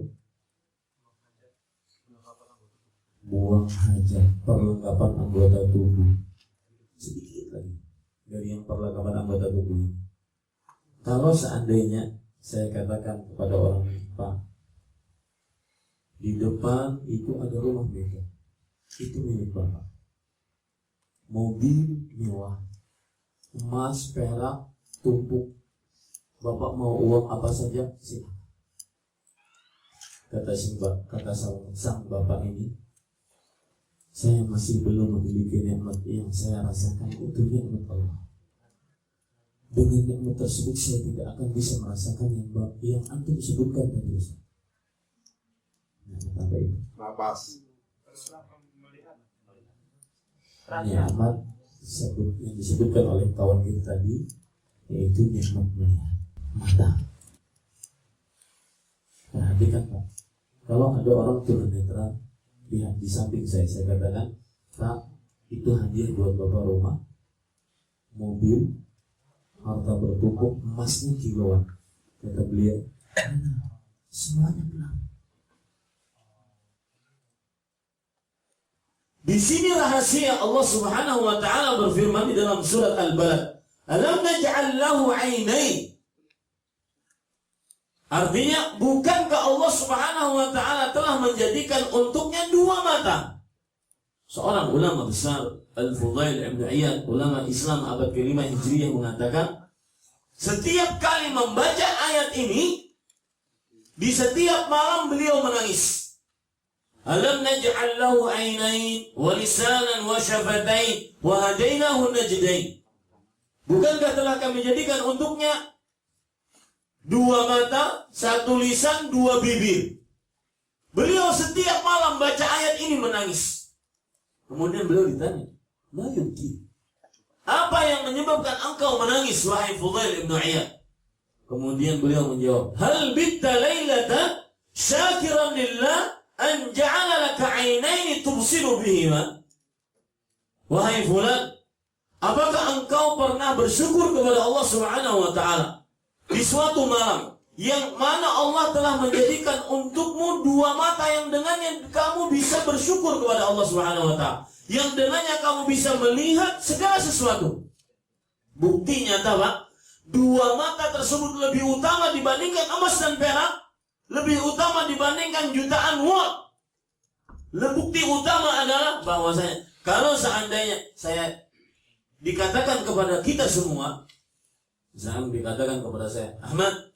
Buang hajat, perlengkapan anggota tubuh. Sedikit lagi dari yang perlengkapan anggota tubuh ini. Kalau seandainya saya katakan kepada orang ini, Pak, di depan itu ada rumah megah, itu milik Bapak. Mobil mewah, emas, perak, tumpuk. Bapak mau uang apa saja, silakan. Kata sang Bapak ini, saya masih belum memiliki nikmat yang saya rasakan, itu nikmat Allah. Dengan nikmat tersebut saya tidak akan bisa merasakan yang antum sebutkan tadi. Nikmat apa itu? Napas. Nikmat yang disebutkan oleh kawan kita tadi, yaitu nikmat melihat, mata. Perhatikan, Pak, kalau ada orang tunanetra lihat di samping saya katakan, Pak, itu hadiah buat Bapak rumah, mobil, harta bertumpuk, emasnya kiloan. Kata beliau, semuanya benar. Di sini rahasia Allah Subhanahu wa taala berfirman di dalam surat Al-Balad, "Alam naj'al lahu 'ainain?" Artinya, bukankah Allah Subhanahu wa taala telah menjadikan untuknya dua mata? Seorang ulama besar, Al-Fudail Ibn Iyad, ulama Islam abad ke-5 Hijriyah, mengatakan, setiap kali membaca ayat ini, di setiap malam beliau menangis. Alam naj'al lahu 'ainain wa lisanan wa syafatain wa hadainahu najdain. Bukankah telah kami jadikan untuknya dua mata, satu lisan, dua bibir? Beliau setiap malam baca ayat ini menangis. Kemudian beliau ditanya, "Ma yubki? Apa yang menyebabkan engkau menangis, wahai Fudail Ibn Iyad?" Kemudian beliau menjawab, hal bitta lailatan syakiran lillah an ja'ala laka 'ainaini tubsiru bihima. Wahai fulan, apakah engkau pernah bersyukur kepada Allah Subhanahu wa taala di suatu malam yang mana Allah telah menjadikan untukmu dua mata yang dengannya kamu bisa bersyukur kepada Allah Subhanahu wa taala, yang dengannya kamu bisa melihat segala sesuatu. Bukti nyata, Pak, dua mata tersebut lebih utama dibandingkan emas dan perak, lebih utama dibandingkan jutaan won. Bukti utama adalah bahwasanya kalau seandainya saya dikatakan kepada kita semua, misalnya dikatakan kepada saya, Ahmad,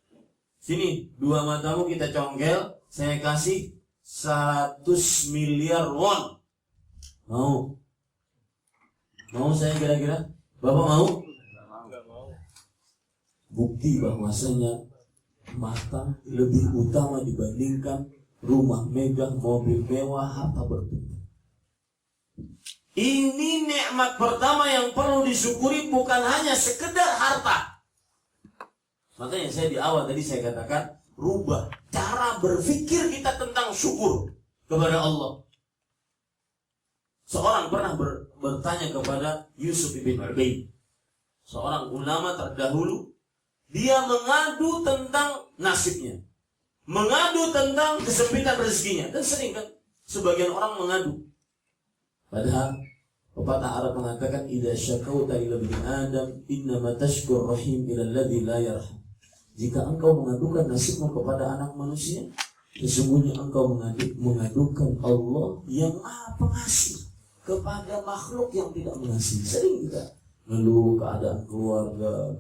sini dua matamu kita congkel, saya kasih 100 miliar won. Mau? Mau saya kira-kira? Bapak mau? Bukti bahwasanya mata lebih utama dibandingkan rumah megah, mobil mewah, harta bertumpuk. Ini nikmat pertama yang perlu disyukuri, bukan hanya sekedar harta. Makanya saya di awal tadi saya katakan, rubah cara berpikir kita tentang syukur kepada Allah. Seorang pernah bertanya kepada Yusuf ibn Ubaid, seorang ulama terdahulu. Dia mengadu tentang nasibnya, mengadu tentang kesempitan rezekinya. Dan sering kan sebagian orang mengadu. Padahal pepatah Arab mengatakan, idza syakauta ila ibni Adam innama tashkur rahim ila alladhi la yarham. Jika engkau mengadukan nasibmu kepada anak manusia, sesungguhnya engkau mengadukan Allah yang Maha Pengasih kepada makhluk yang tidak mengasihi. Sering kita ngeluh keadaan keluarga,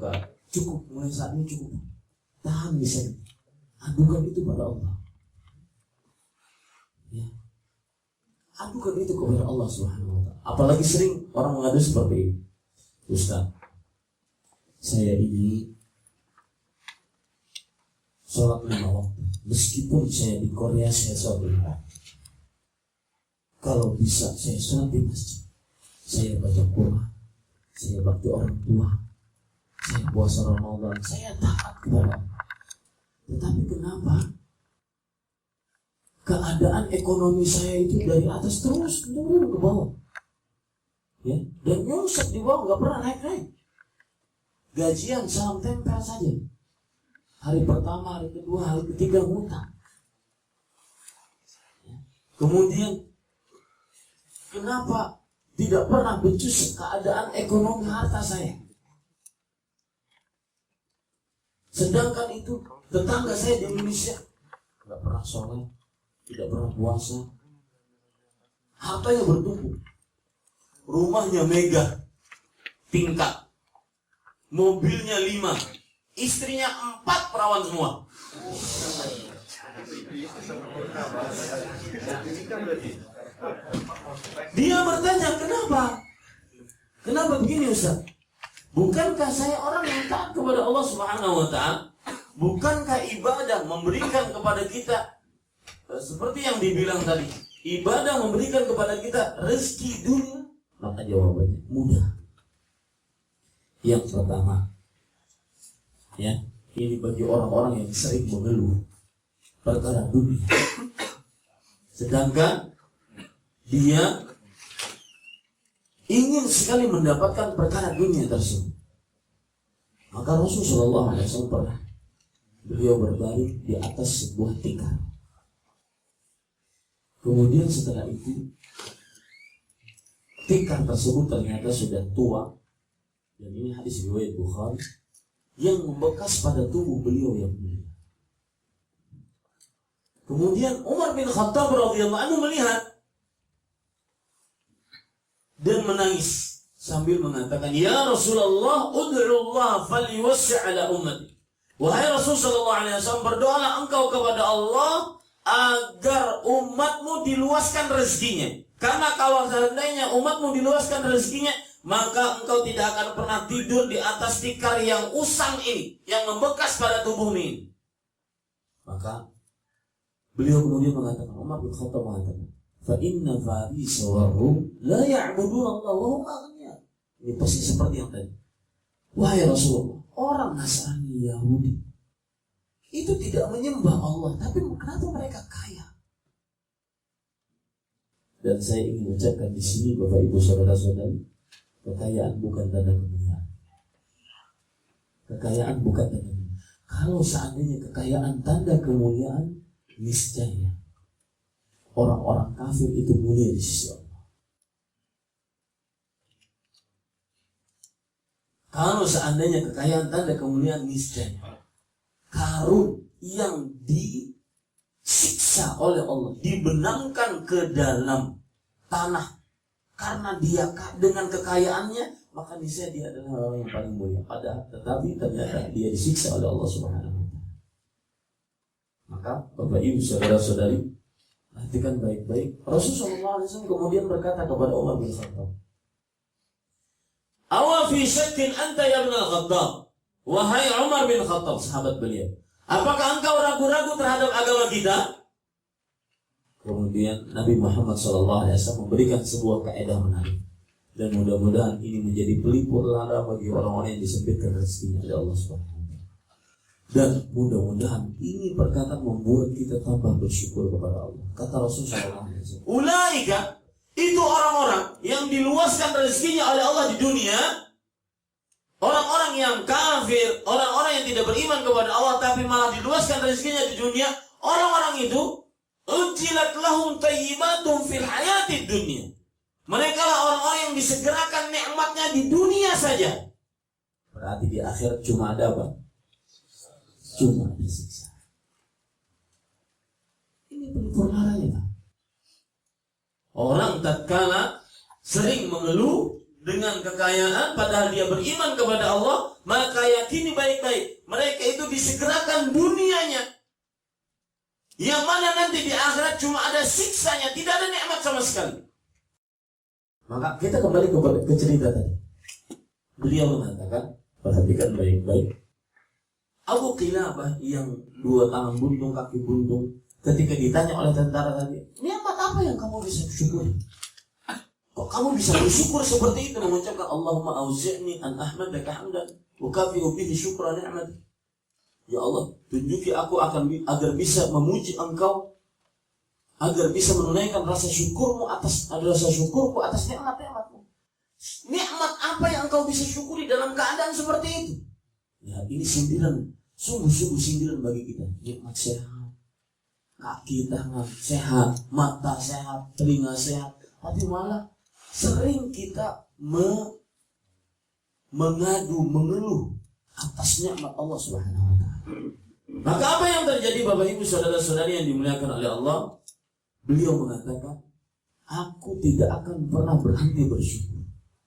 cukup, mulai saat ini cukup, tahan bisa, adukan itu pada Allah, ya, adukan itu kepada Allah Subhanahu wa taala. Apalagi sering orang mengadu seperti ini, Ustaz, saya ini sholat 5 waktu, meskipun saya di Korea saya sholat 5 waktu. Kalau bisa saya sholat di masjid, saya baca Quran, saya bakti orang tua, saya puasa Ramadan, saya taat kepada Allah. Tetapi kenapa keadaan ekonomi saya itu dari atas terus turun ke bawah, ya, dan nyungsep di bawah, nggak pernah naik-naik. Gajian salam tempel saja. Hari pertama, hari kedua, hari ketiga ngutang. Ya. Kemudian kenapa tidak pernah becus keadaan ekonomi harta saya? Sedangkan itu tetangga saya di Indonesia nggak pernah sholat, tidak pernah puasa, hartanya bertumpuk, rumahnya megah, tingkat, mobilnya 5, istrinya 4 perawan semua. Dia bertanya, kenapa begini Ustaz? Bukankah saya orang yang taat kepada Allah Subhanahu wa taala? Bukankah ibadah memberikan kepada kita seperti yang dibilang tadi, ibadah memberikan kepada kita rezeki dunia? Maka jawabannya mudah. Yang pertama, ya, ini bagi orang-orang yang sering mengeluh perkara dunia, sedangkan dia ingin sekali mendapatkan perkara dunia tersebut. Maka Rasulullah SAW pernah, beliau berbaring di atas sebuah tikar. Kemudian setelah itu tikar tersebut ternyata sudah tua, dan ini hadis riwayat Bukhari, yang membekas pada tubuh beliau yang mulia. Kemudian Umar bin Khattab radhiyallahu anhu melihat dan menangis sambil mengatakan, ya Rasulullah, ud'ullah falyuwassi' ala ummati. Wahai Rasul sallallahu alaihi wasallam, berdoalah engkau kepada Allah agar umatmu diluaskan rezekinya. Karena kalau seandainya umatmu diluaskan rezekinya, maka engkau tidak akan pernah tidur di atas tikar yang usang ini, yang membekas pada tubuhmu ini. Maka beliau kemudian mengatakan, Umar bin Khattab mengatakan, fa inna Faris wa Rum la ya'budun Allah wa hum aghniya. Ini pasti seperti yang tadi. Wahai Rasulullah, orang Nasrani Yahudi itu tidak menyembah Allah, tapi kenapa mereka kaya? Dan saya ingin ucapkan di sini, Bapak Ibu saudara-saudari, kekayaan bukan tanda kemuliaan. Kekayaan bukan tanda kemuliaan. Kalau seandainya kekayaan tanda kemuliaan, niscaya orang-orang kafir itu mulia di sisi Allah. Kalau seandainya kekayaan tanda kemuliaan, niscaya Qarun yang disiksa oleh Allah, dibenamkan ke dalam tanah karena dia dengan kekayaannya, maka niscaya dia adalah orang yang paling mulia. Tetapi ternyata dia disiksa oleh Allah Subhanahu wa taala. Maka Bapak Ibu saudara-saudari, perhatikan baik-baik. Rasulullah SAW kemudian berkata kepada Umar bin Khattab, "Awa fi syakkin anta ya ibn al-Khattab?" Wahai Umar bin Khattab, sahabat beliau, apakah engkau ragu-ragu terhadap agama kita? Kemudian Nabi Muhammad SAW memberikan sebuah kaidah menarik, dan mudah-mudahan ini menjadi pelipur lara bagi orang-orang yang disempitkan rezekinya oleh Allah Subhanahu wa taala. Dan mudah-mudahan ini perkataan membuat kita tambah bersyukur kepada Allah. Kata Rasulullah SAW, ulaika, itu orang-orang yang diluaskan rezekinya oleh Allah di dunia. Orang-orang yang kafir, orang-orang yang tidak beriman kepada Allah tapi malah diluaskan rezekinya di dunia, orang-orang itu ujilat lahum thayyibatum fil hayatid dunya. Mereka lah orang-orang yang disegerakan nikmatnya di dunia saja. Berarti di akhir cuma ada apa? Cuma ada siksa. Ini perkaranya, Pak. Orang tatkala sering mengeluh dengan kekayaan, padahal dia beriman kepada Allah, maka yakini baik-baik, mereka itu disegerakan dunianya, yang mana nanti di akhirat cuma ada siksanya, tidak ada nikmat sama sekali. Maka kita kembali ke cerita tadi. Beliau mengatakan, perhatikan baik-baik, Abu Qilabah yang 2 tangan buntung, kaki buntung, ketika ditanya oleh tentara tadi, nikmat apa yang kamu bisa syukuri? Kok kamu bisa bersyukur seperti itu, mengucapkan Allahumma auzi'ni an ahmadaka hamdan wa kafi'u bihi syukra ni'mat. Ya Allah, tunjuki aku agar bisa memuji Engkau, agar bisa menunaikan rasa syukurku atas nikmat-nikmatmu. Nikmat apa yang Engkau bisa syukuri dalam keadaan seperti itu? Ya, ini sindiran, sungguh-sungguh sindiran bagi kita. Nikmat sehat, kaki tangan sehat, mata sehat, telinga sehat, tapi malah sering kita mengadu, mengeluh atas nikmat Allah Subhanahu wa taala. Maka apa yang terjadi Bapak Ibu saudara-saudari yang dimuliakan oleh Allah? Beliau mengatakan, aku tidak akan pernah berhenti bersyukur.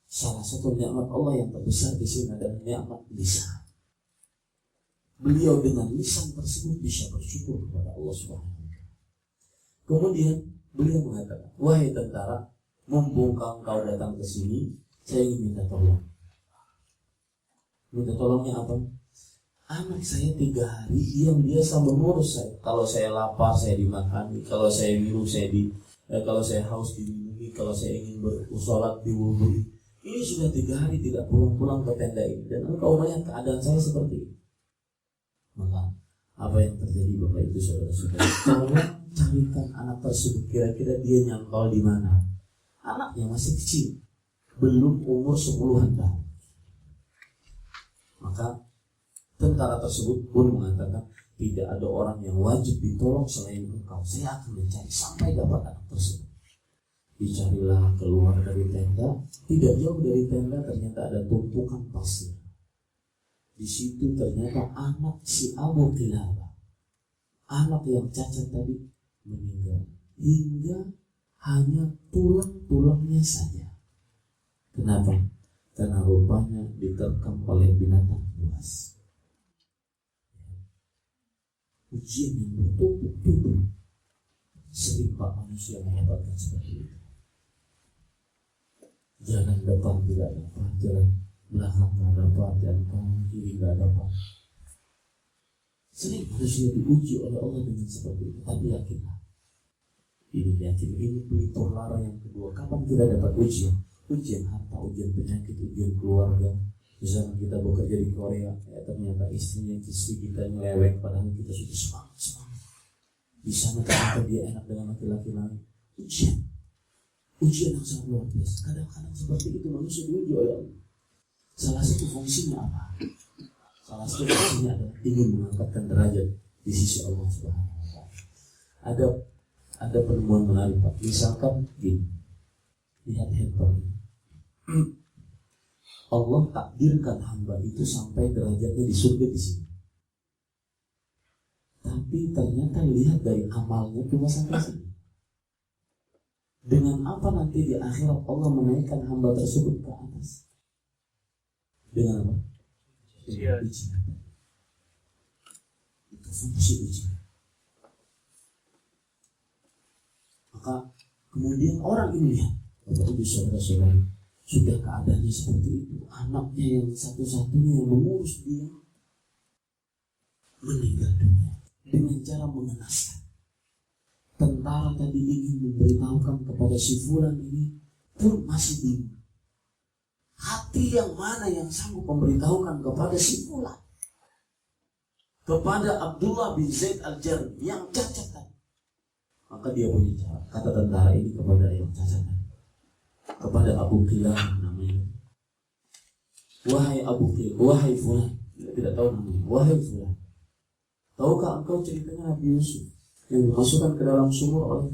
Salah satu nikmat Allah yang terbesar di sini adalah nikmat lisan. Beliau dengan lisan tersebut bisa bersyukur kepada Allah Subhanahu wa taala. Kemudian beliau mengatakan, wahai tentara, mumpung kau datang ke sini, saya ingin minta tolong. Minta tolongnya apa? Anak saya 3 hari yang biasa mengurus saya. Kalau saya lapar, saya dimakani. Kalau saya minum, kalau saya haus diminumi. Kalau saya ingin bersolat diwudhui. Ini sudah 3 hari tidak pulang-pulang ke tenda ini. Dan engkau melihat keadaan saya seperti ini. Maka apa yang terjadi Bapak Ibu saudara-saudara? Tolong carikan anak tersebut. Kira-kira dia nyantol di mana? Anaknya masih kecil, belum umur 10-an tahun. Maka tentara tersebut pun mengatakan, tidak ada orang yang wajib ditolong selain engkau. Saya akan mencari sampai dapat anak tersebut. Dicarilah keluar dari tenda. Tidak jauh dari tenda ternyata ada tumpukan pasir. Di situ ternyata anak si Abu Qilabah, anak yang cacat tadi, meninggal. Hingga hanya tulang-tulangnya saja. Kenapa? Karena rupanya diterkam oleh binatang buas. Ujian yang bertumpuk-tumpuk. Sering Pak manusia mendapatkan seperti itu. Jalan depan tidak dapat, jalan belakang tidak dapat, jalan kanan kiri tidak dapat. Sering manusia diuji oleh Allah dengan seperti itu. Tapi yakinlah, ini pelituh lara yang kedua. Kapan kita dapat ujian? Ujian harta, ujian penyakit, ujian keluarga, Misalkan kita bekerja di Korea, ternyata istri kita nyeleweng, padahal kita sudah semangat. Di sana ternyata dia enak dengan laki-laki lain. Ujian yang sangat luar biasa. Kadang-kadang seperti itu manusia diuji oleh Allah. Salah satu fungsinya apa? Salah satu fungsinya adalah ingin mengangkatkan derajat di sisi Allah Subhanahu wa Ta'ala. Ada penemuan menarik, Pak. Misalkan gini, lihat handphone. Allah takdirkan hamba itu sampai derajatnya di surga di sini. Tapi ternyata lihat dari amalnya cuma sampai sini. Dengan apa nanti di akhirat Allah menaikkan hamba tersebut ke atas? Dengan apa? Dengan ujian. Itu fungsi ujian. Maka kemudian orang ini lihat, Bapak Ibu saudara-saudari, sudah keadaannya seperti itu, anaknya yang satu-satunya yang mengurus dia meninggal dunia dengan cara mengenaskan. Tentara tadi ingin memberitahukan kepada si fulan ini pun masih bingung. Hati yang mana yang sanggup memberitahukan kepada si fulan, kepada Abdullah bin Zaid al-Jarmi yang cacat tadi? Maka dia punya cara. Kata tentara ini kepada yang cacat tadi, kepada Abu Qilab namanya. Wahai Abu Qilab, wahai fulan, tidak tahu namanya. Wahai fulan, tahukah engkau ceritanya Nabi Yusuf yang dimasukkan ke dalam sumur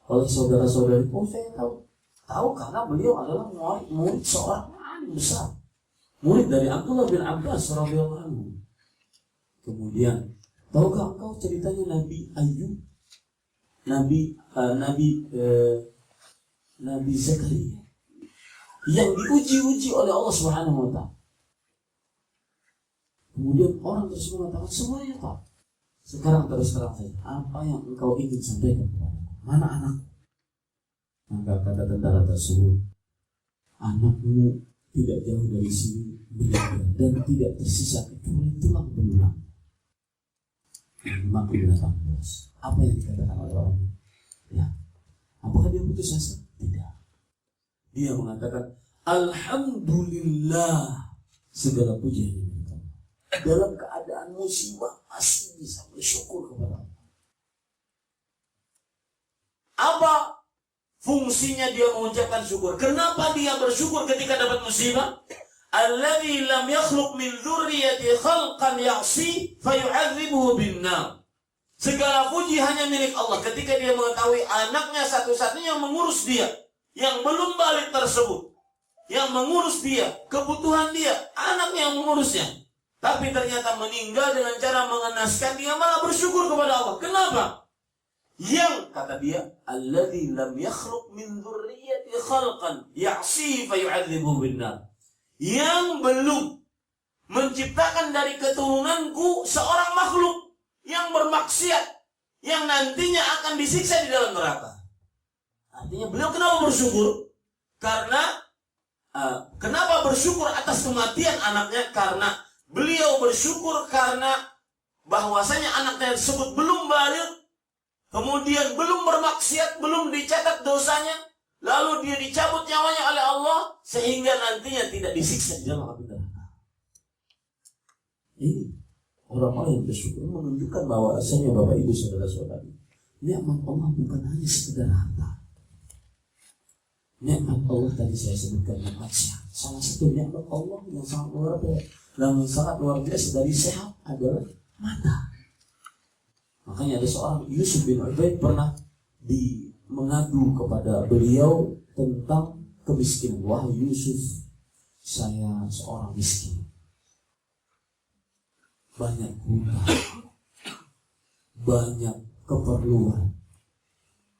oleh saudara-saudari? Oh, saya tahu. Tahu karena beliau adalah murid seorang alim besar, murid dari Abdullah bin Abbas radhiyallahu anhu. Kemudian, tahukah engkau ceritanya Nabi Ayub, Nabi Zakaria yang diuji-uji oleh Allah Subhanahu wa Ta'ala? Kemudian orang tersebut mengatakan, semuanya tahu. Sekarang terus terang saja, apa yang engkau ingin sampaikan kepadaku? Mana anakku? Maka kata tentara tersebut, anakmu tidak jauh dari sini meninggal dan tidak tersisa kecuali tulang belulang. Maka binatang buas. Apa yang dikatakan oleh orang ini? Ya, apakah dia putus asa? Tidak. Dia mengatakan, Alhamdulillah, segala puji hanya milik Allah. Dalam keadaan musibah masih bisa bersyukur kepada Allah. Apa fungsinya dia mengucapkan syukur? Kenapa dia bersyukur ketika dapat musibah? Alladzi lam yakhluq min dzurriyyati khalqan ya'si fayu'adzibuhu bin-nar. Segala puji hanya milik Allah ketika dia mengetahui anaknya satu-satunya yang mengurus dia, yang belum balik tersebut, yang mengurus dia, kebutuhan dia, anaknya yang mengurusnya, tapi ternyata meninggal dengan cara mengenaskan, dia malah bersyukur kepada Allah. Kenapa? Yang kata dia, alladzi lam yakhluq min dzurriyyati khalqan ya'si fayu'adzibuhu bin-nar. Yang belum menciptakan dari keturunanku seorang makhluk yang bermaksiat, yang nantinya akan disiksa di dalam neraka. Artinya beliau kenapa bersyukur? Karena kenapa bersyukur atas kematian anaknya? Karena beliau bersyukur karena bahwasanya anaknya tersebut belum balik, kemudian belum bermaksiat, belum dicatat dosanya, lalu dia dicabut nyawanya oleh Allah sehingga nantinya tidak disiksa di dalam api neraka. Ini orang-orang yang bersyukur menunjukkan bahwa asalnya Bapak Ibu saudara-saudari, nikmat Allah bukan hanya sekedar harta. Nikmat Allah tadi saya sebutkan nikmat sehat. Salah satu nikmat Allah yang sangat luar biasa dari sehat adalah mata. Makanya ada seorang Yusuf bin Ubaid pernah mengadu kepada beliau tentang kemiskinan. Wahai Yusuf, saya seorang miskin, banyak hutang, banyak keperluan.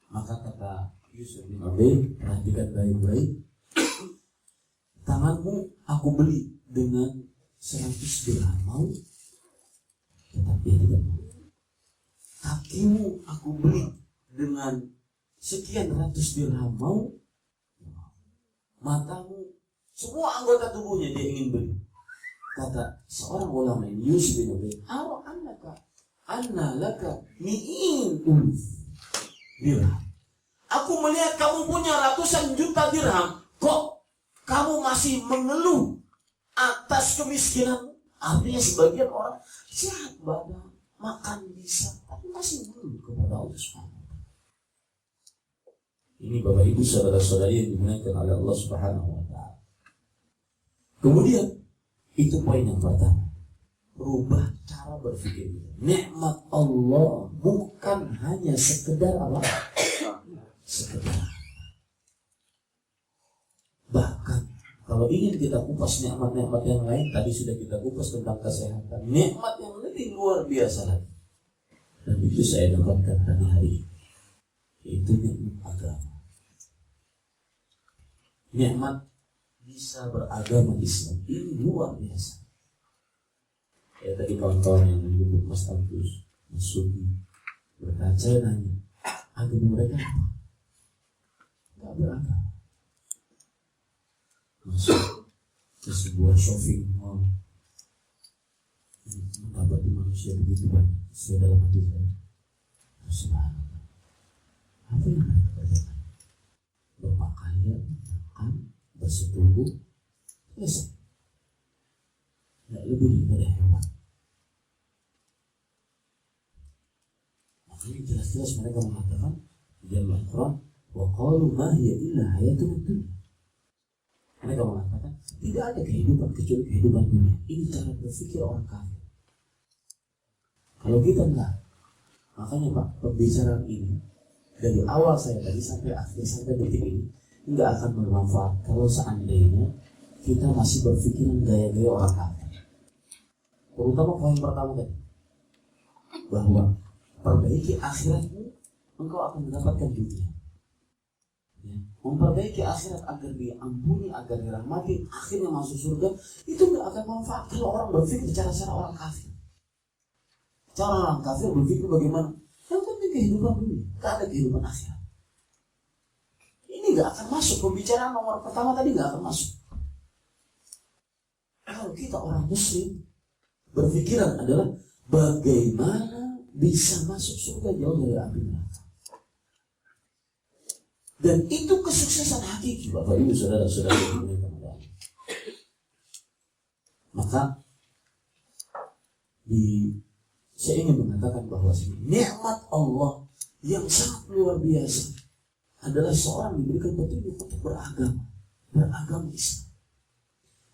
Maka kata Yusuf bin Ubaid, perhatikan baik-baik, tanganmu aku beli dengan 100 dirham, mau? Tetapi tidak mau. Kakimu aku beli dengan sekian ratus dirham, mau? Matamu, semua anggota tubuhnya dia ingin beli. Kata seorang ulama ini, Yusuf bin Ubaid, anna laka mi'in dirham. Aku melihat kamu punya ratusan juta dirham, kok kamu masih mengeluh atas kemiskinan. Artinya sebagian orang sehat badan, makan bisa, tapi masih belum kepada Allah Subhanahu wa Ta'ala. Ini Bapak Ibu saudara-saudari yang dimuliakan oleh Allah Subhanahu wa Ta'ala. Kemudian itu poin yang pertama. Rubah cara berpikir. Nikmat Allah bukan hanya sekedar apa? Sekedar. Bahkan kalau ingin kita kupas nikmat-nikmat yang lain, tadi sudah kita kupas tentang kesehatan. Nikmat yang lebih luar biasa lagi. Dan itu saya dapatkan tadi hari ini. Itu nikmat agama. Nikmat bisa beragama Islam. Ini luar biasa. Ya tadi kawan-kawan yang menyebut Mas Agus, Mas Sugi, berkata, saya nanya, agama mereka apa? Tidak beragama. Masuk ke sebuah shopping mall, mendapati manusia begitu banyak. Saya dalam hati saya, subhanallah, apa yang mereka kerjakan? Berpakaian, makan, bersetubuh, selesai. Tidak lebih daripada hewan. Makanya jelas-jelas mereka mengatakan di dalam Al-Quran, wa qalu ma hiya illa hayatuna dunya. Mereka mengatakan tidak ada kehidupan kecuali kehidupan dunia. Ini cara berpikir orang kafir. Kalau kita enggak, makanya Pak, pembicaraan ini dari awal saya tadi sampai akhir sampai detik ini enggak akan bermanfaat kalau seandainya kita masih berpikiran gaya-gaya orang kafir. Terutama poin pertama tadi, bahwa perbaiki akhiratmu, engkau akan mendapatkan dunia. Ya. Memperbaiki akhirat agar diampuni, agar dirahmati, akhirnya masuk surga, itu nggak akan manfaat kalau orang berpikir cara-cara orang kafir. Cara orang kafir berpikir bagaimana? Yang penting kehidupan dunia, nggak ada kehidupan akhirat. Ini nggak akan masuk, pembicaraan nomor pertama tadi nggak akan masuk. Kalau kita orang Muslim, berpikiran adalah bagaimana bisa masuk surga jauh dari api neraka. Dan itu kesuksesan hakiki, Bapak Ibu saudara-saudara yang dimuliakan Allah. Maka saya ingin mengatakan bahwa nikmat Allah yang sangat luar biasa adalah seorang diberikan petunjuk untuk beragama Islam.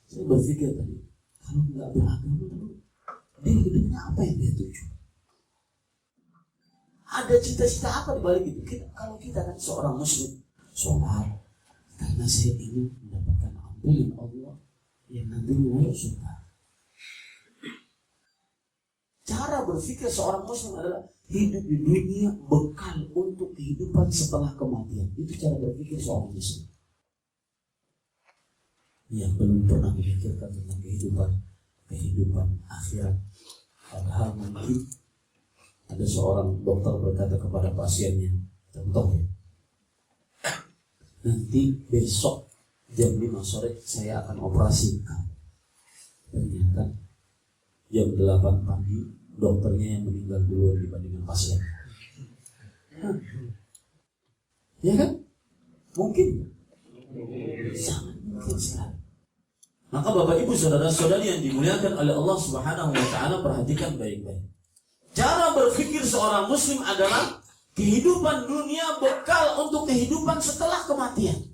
Saya berpikir tadi, kalau nggak beragama lalu dia hidupnya apa yang dia tuju? Ada cita-cita apa di balik itu? Kalau kita kan seorang Muslim, sholat karena saya ingin mendapatkan ampunan Allah yang nanti masuk surga. Cara berpikir seorang Muslim adalah hidup di dunia bekal untuk kehidupan setelah kematian. Itu cara berpikir seorang Muslim yang belum pernah memikirkan tentang kehidupan akhirat. Padahal mungkin ada seorang dokter berkata kepada pasiennya, contohnya, nanti besok jam 5 sore saya akan operasi kamu. Ternyata jam 8 pagi dokternya yang meninggal duluan dibandingkan pasien. Ya kan? Mungkin. Sangat mungkin sekali. Maka Bapak Ibu saudara-saudari yang dimuliakan oleh Allah Subhanahu wa Ta'ala, perhatikan baik-baik. Cara berpikir seorang Muslim adalah kehidupan dunia bekal untuk kehidupan setelah kematian.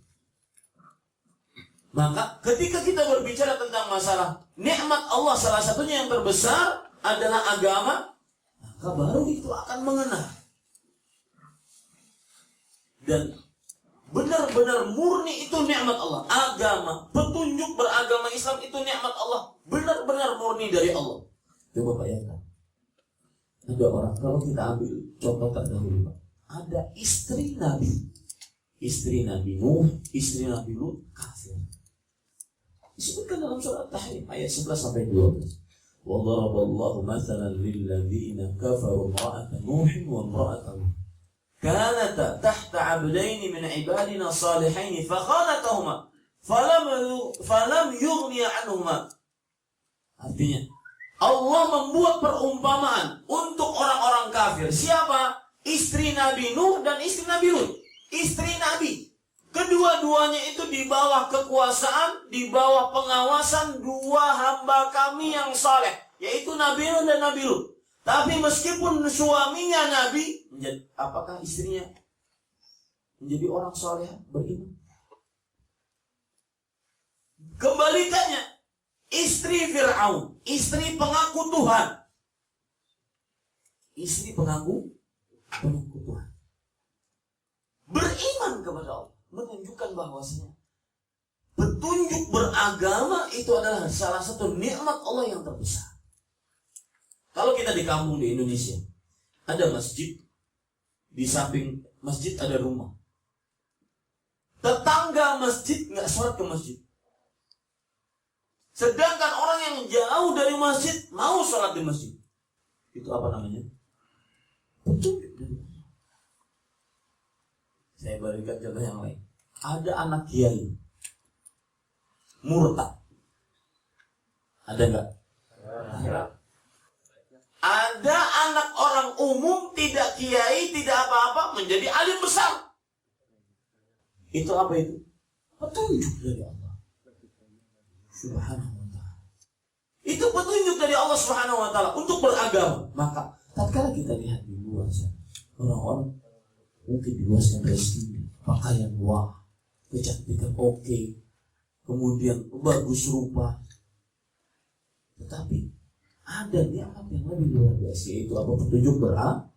Maka ketika kita berbicara tentang masalah nikmat Allah, salah satunya yang terbesar adalah agama, maka baru itu akan mengenal. Dan benar-benar murni itu nikmat Allah. Agama, petunjuk beragama Islam itu nikmat Allah. Benar-benar murni dari Allah. Coba bayangkan. Ada orang, kalau kita ambil contoh terdahulu, ada istri Nabi. Istri Nabi Nuh, istri Nabi Lut, kafir. Disebutkan dalam surat Tahrim ayat 11 sampai 12. Wa daraballahu mathalan lil ladzina kafaru imra'ata Nuh wa imra'ata Lut. كانتا تحت عبدين من عبادنا صالحين فخانتهما فلم يغني عنهما. Artinya Allah membuat perumpamaan untuk orang-orang kafir. Siapa? Istri Nabi Nuh dan istri Nabi Lut. Istri Nabi Kedua-duanya itu di bawah kekuasaan, di bawah pengawasan dua hamba kami yang saleh, yaitu Nabi Nuh dan Nabi Lut. Tapi meskipun suaminya Nabi, apakah istrinya menjadi orang saleh beriman? Kebalikannya, istri Fir'aun, istri pengaku Tuhan. Istri pengaku Tuhan. Beriman kepada Allah, menunjukkan bahwasanya petunjuk beragama itu adalah salah satu nikmat Allah yang terbesar. Kalau kita di kampung di Indonesia, ada masjid, di samping masjid ada rumah. Tetangga masjid nggak sholat ke masjid. Sedangkan orang yang jauh dari masjid mau sholat di masjid. Itu apa namanya? Petunjuk dari Allah. Saya berikan contoh yang lain. Ada anak kiai murtad. Ada nggak? Ada anak orang umum, tidak kiai, tidak apa-apa, menjadi alim besar. Itu apa itu? Petunjuk dari Allah Subhanahu wa ta'ala. Itu petunjuk dari Allah Subhanahu wa ta'ala untuk beragama. Maka tatkala kita lihat di luar sana, orang-orang mungkin di luar sana rezeki, pakaian wah, kecantikan oke, kemudian bagus rupa. Tetapi ada nikmat yang lebih luar biasa, yaitu apa? Petunjuk beragama.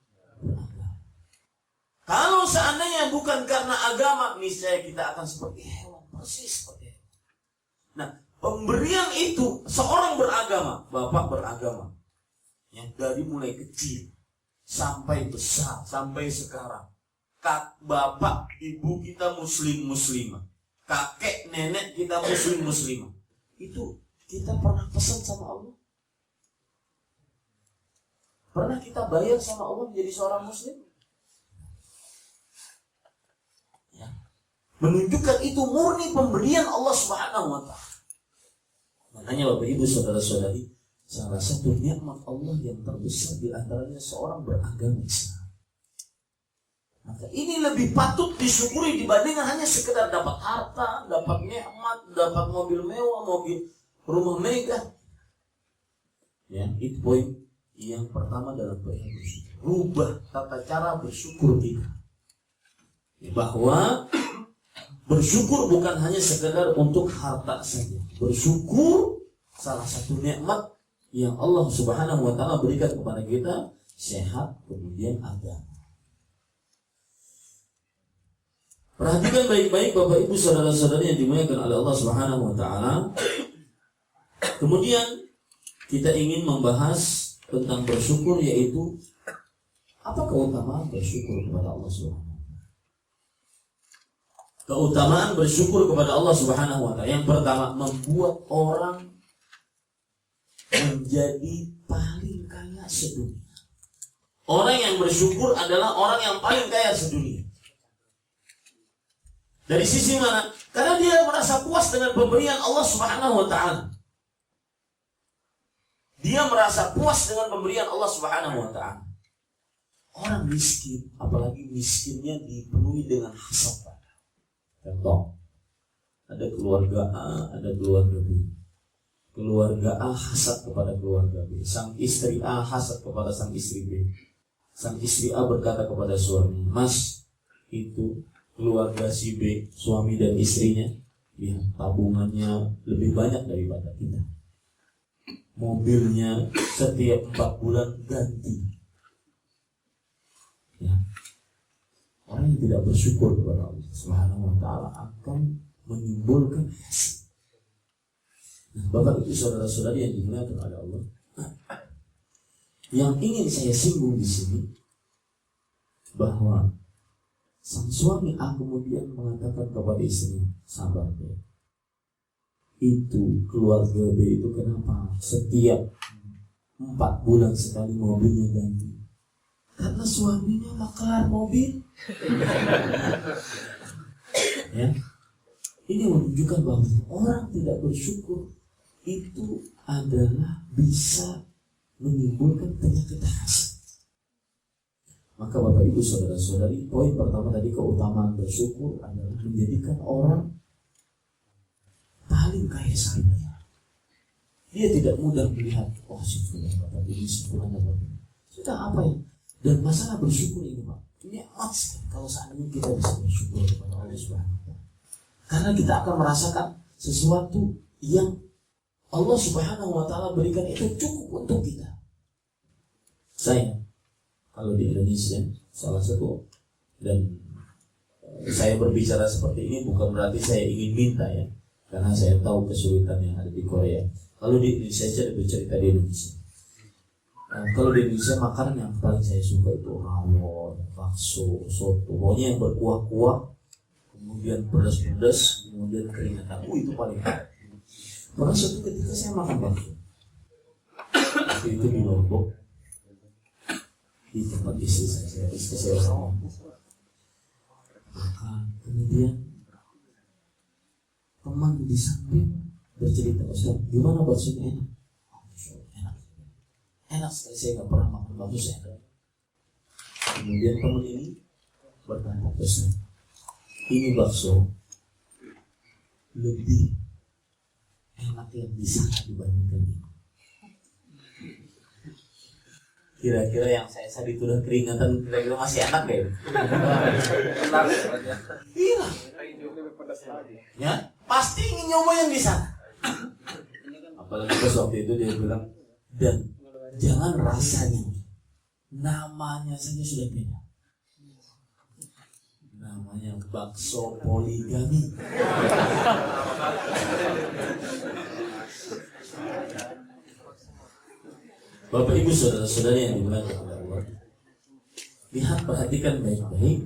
Kalau seandainya bukan karena agama, niscaya kita akan seperti hewan, persis seperti hewan. Nah, pemberian itu seorang beragama, bapak beragama, ya, dari mulai kecil sampai besar, sampai sekarang. Bapak, ibu kita muslimah, kakek, nenek kita muslimah. Itu kita pernah pesan sama Allah? Pernah kita bayar sama Allah menjadi seorang muslim? Ya. Menunjukkan itu murni pemberian Allah Subhanahu wa ta'ala. Makanya Bapak Ibu saudara-saudari, salah satu nikmat Allah yang terbesar di antaranya seorang beragama Islam. Maka ini lebih patut disyukuri dibandingkan hanya sekedar dapat harta, dapat nikmat, dapat mobil mewah, mobil rumah megah. Ya, itu poin yang pertama dalam perihal bersyukur. Rubah tata cara bersyukur kita. Bahwa bersyukur bukan hanya sekedar untuk harta saja. Bersyukur salah satu nikmat yang Allah Subhanahu wa ta'ala berikan kepada kita, sehat, kemudian agama. Perhatikan baik-baik Bapak Ibu saudara-saudari yang dimuliakan oleh Allah Subhanahu wa ta'ala. Kemudian kita ingin membahas tentang bersyukur, yaitu apa keutamaan bersyukur kepada Allah Subhanahu wa ta'ala. Keutamaan bersyukur kepada Allah Subhanahu wa ta'ala. Yang pertama, membuat orang menjadi paling kaya sedunia. Orang yang bersyukur adalah orang yang paling kaya sedunia. Dari sisi mana? Karena dia merasa puas dengan pemberian Allah Subhanahu wa ta'ala. Dia merasa puas dengan pemberian Allah Subhanahu wa ta'ala. Orang miskin, apalagi miskinnya dipenuhi dengan hasad. Contoh, ada keluarga A, ada keluarga B. Keluarga A hasad kepada keluarga B. Sang istri A hasad kepada sang istri B. Sang istri A berkata kepada suami, "Mas, itu keluarga si B, suami dan istrinya, ya, tabungannya lebih banyak daripada kita. Mobilnya setiap 4 bulan ganti." Ya. Orang yang tidak bersyukur kepada Allah Subhanahu wa ta'ala akan menimbulkan hasad. Nah, Bapak Ibu saudara-saudari yang dimuliakan oleh Allah, yang ingin saya singgung di sini bahwa sang suami A kemudian mengatakan kepada istrinya, "Sabar B, itu keluarga B itu kenapa setiap 4 bulan sekali mobilnya ganti? Karena suaminya maklar mobil." Ya, ini menunjukkan bahwa orang tidak bersyukur itu adalah bisa menimbulkan penyakit hasad. Maka Bapak Ibu saudara-saudari, poin pertama tadi, keutamaan bersyukur adalah menjadikan orang paling kaya sedunia. Dia tidak mudah melihat, oh si fulan dapat ini, si fulan dapat ini. Sudah apa ya? Dan masalah bersyukur ini Pak, ini amat sekali kalau seandainya kita bisa bersyukur kepada Allah Subhanahu wa Ta'ala. Karena kita akan merasakan sesuatu yang Allah Subhanahu wa Ta'ala berikan itu cukup untuk kita. Saya kalau di Indonesia salah satu, dan saya berbicara seperti ini bukan berarti saya ingin minta ya, karena saya tahu kesulitan yang ada di Korea. Kalau di Indonesia, saya bercerita di Indonesia. Kalau di Indonesia makanan yang paling saya suka itu rawon, bakso, soto, pokoknya yang berkuah-kuah, kemudian pedas-pedas, kemudian keringetan. Itu paling enak. Pada suatu ketika saya makan bakso, waktu itu di Lombok, di tempat istri saya sama. Maka kemudian teman di samping bercerita, Ustaz, gimana baksonya enak? Enak sekali, saya nggak pernah makan bakso saya. Kemudian teman ini berkata, Ustaz, ini bakso lebih enak yang di sana dibandingkan ini. Kira-kira yang saya itu udah keringatan, kira-kira masih enak ya? Iya. Ya, pasti ingin nyoba yang di sana. Apalagi pas waktu itu dia bilang, dan jangan rasanya, namanya saja sudah beda. Namanya bakso poligami. Bapak Ibu saudara-saudari yang dimuliakan oleh Allah, lihat, perhatikan baik-baik.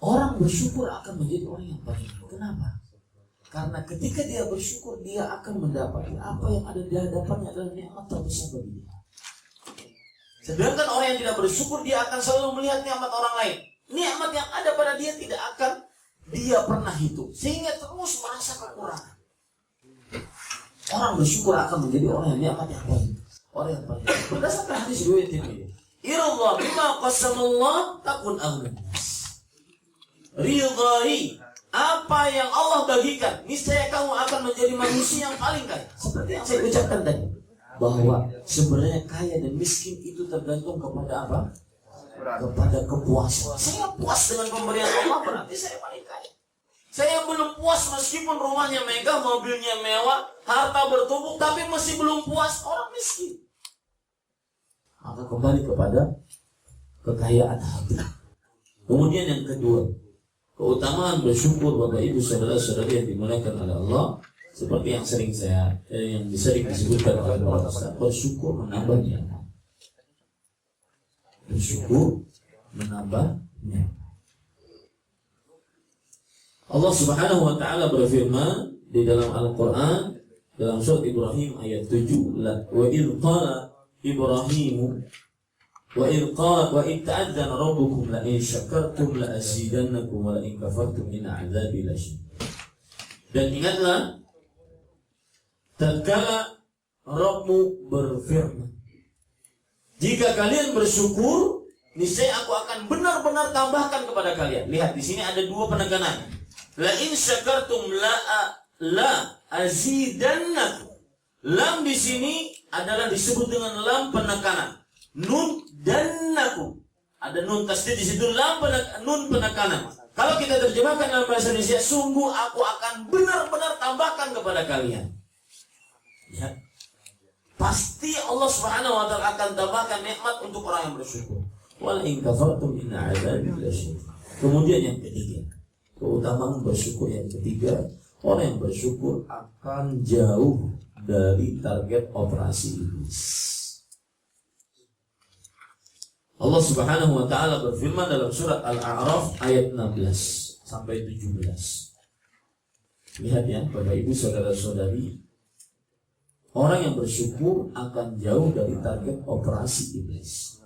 Orang bersyukur akan menjadi orang yang baik. Kenapa? Karena ketika dia bersyukur, dia akan mendapati apa yang ada di hadapannya adalah nikmat terbesar bagi dia. Sedangkan orang yang tidak bersyukur, dia akan selalu melihat nikmat orang lain. Nikmat yang ada pada dia tidak akan dia pernah hitung, sehingga terus merasa kekurangan. Orang bersyukur akan menjadi orang yang nikmat yang baik. Orang yang baik. Berdasarkan hadis riwayat Tirmidzi, "Iradha bima qasamallah takun aghnan nas." Ridhai apa yang Allah bagikan, niscaya kamu akan menjadi manusia yang paling kaya. Seperti yang saya ucapkan tadi, bahwa sebenarnya kaya dan miskin itu tergantung kepada apa? Kepada kepuasan. Saya puas dengan pemberian Allah, berarti saya paling kaya. Saya belum puas meskipun rumahnya megah, mobilnya mewah, harta bertumpuk, tapi masih belum puas, orang miskin. Maka kembali kepada kekayaan hati. Kemudian yang kedua, keutamaan bersyukur Bapak Ibu saudara-saudari yang dimuliakan oleh Allah, seperti yang sering disebutkan oleh para ustaz, bersyukur menambah nikmat. Bersyukur menambah nikmat. Allah Subhanahu wa Ta'ala berfirman di dalam Al-Quran, dalam surat Ibrahim ayat 7, wa idh qala Ibrahimu wa idh ta'adzana rabbukum la in syakartum la azidannakum wa la in kafartum inna 'adzabi lasyadid. Dan ingatlah tatkala Rabbmu berfirman, jika kalian bersyukur, niscaya aku akan benar-benar tambahkan kepada kalian. Lihat di sini ada dua penekanan. La in syakartum la azidannakum. Lam di sini adalah disebut dengan lam penekanan. Nun dannakum. Ada nun tasdid di situ, nun penekanan. Kalau kita terjemahkan dalam bahasa Indonesia, sungguh aku akan benar-benar tambahkan kepada kalian. Ya. Pasti Allah Subhanahu wa Ta'ala akan tambahkan nikmat untuk orang yang bersyukur. Wal in kafartum inna 'adzabi lasyadid. Kemudian yang ketiga, keutamaan bersyukur yang ketiga, orang yang bersyukur akan jauh dari target operasi iblis. Allah Subhanahu wa Ta'ala berfirman dalam surat Al-A'raf ayat 16 sampai 17. Lihat ya, Bapak Ibu saudara-saudari, orang yang bersyukur akan jauh dari target operasi iblis.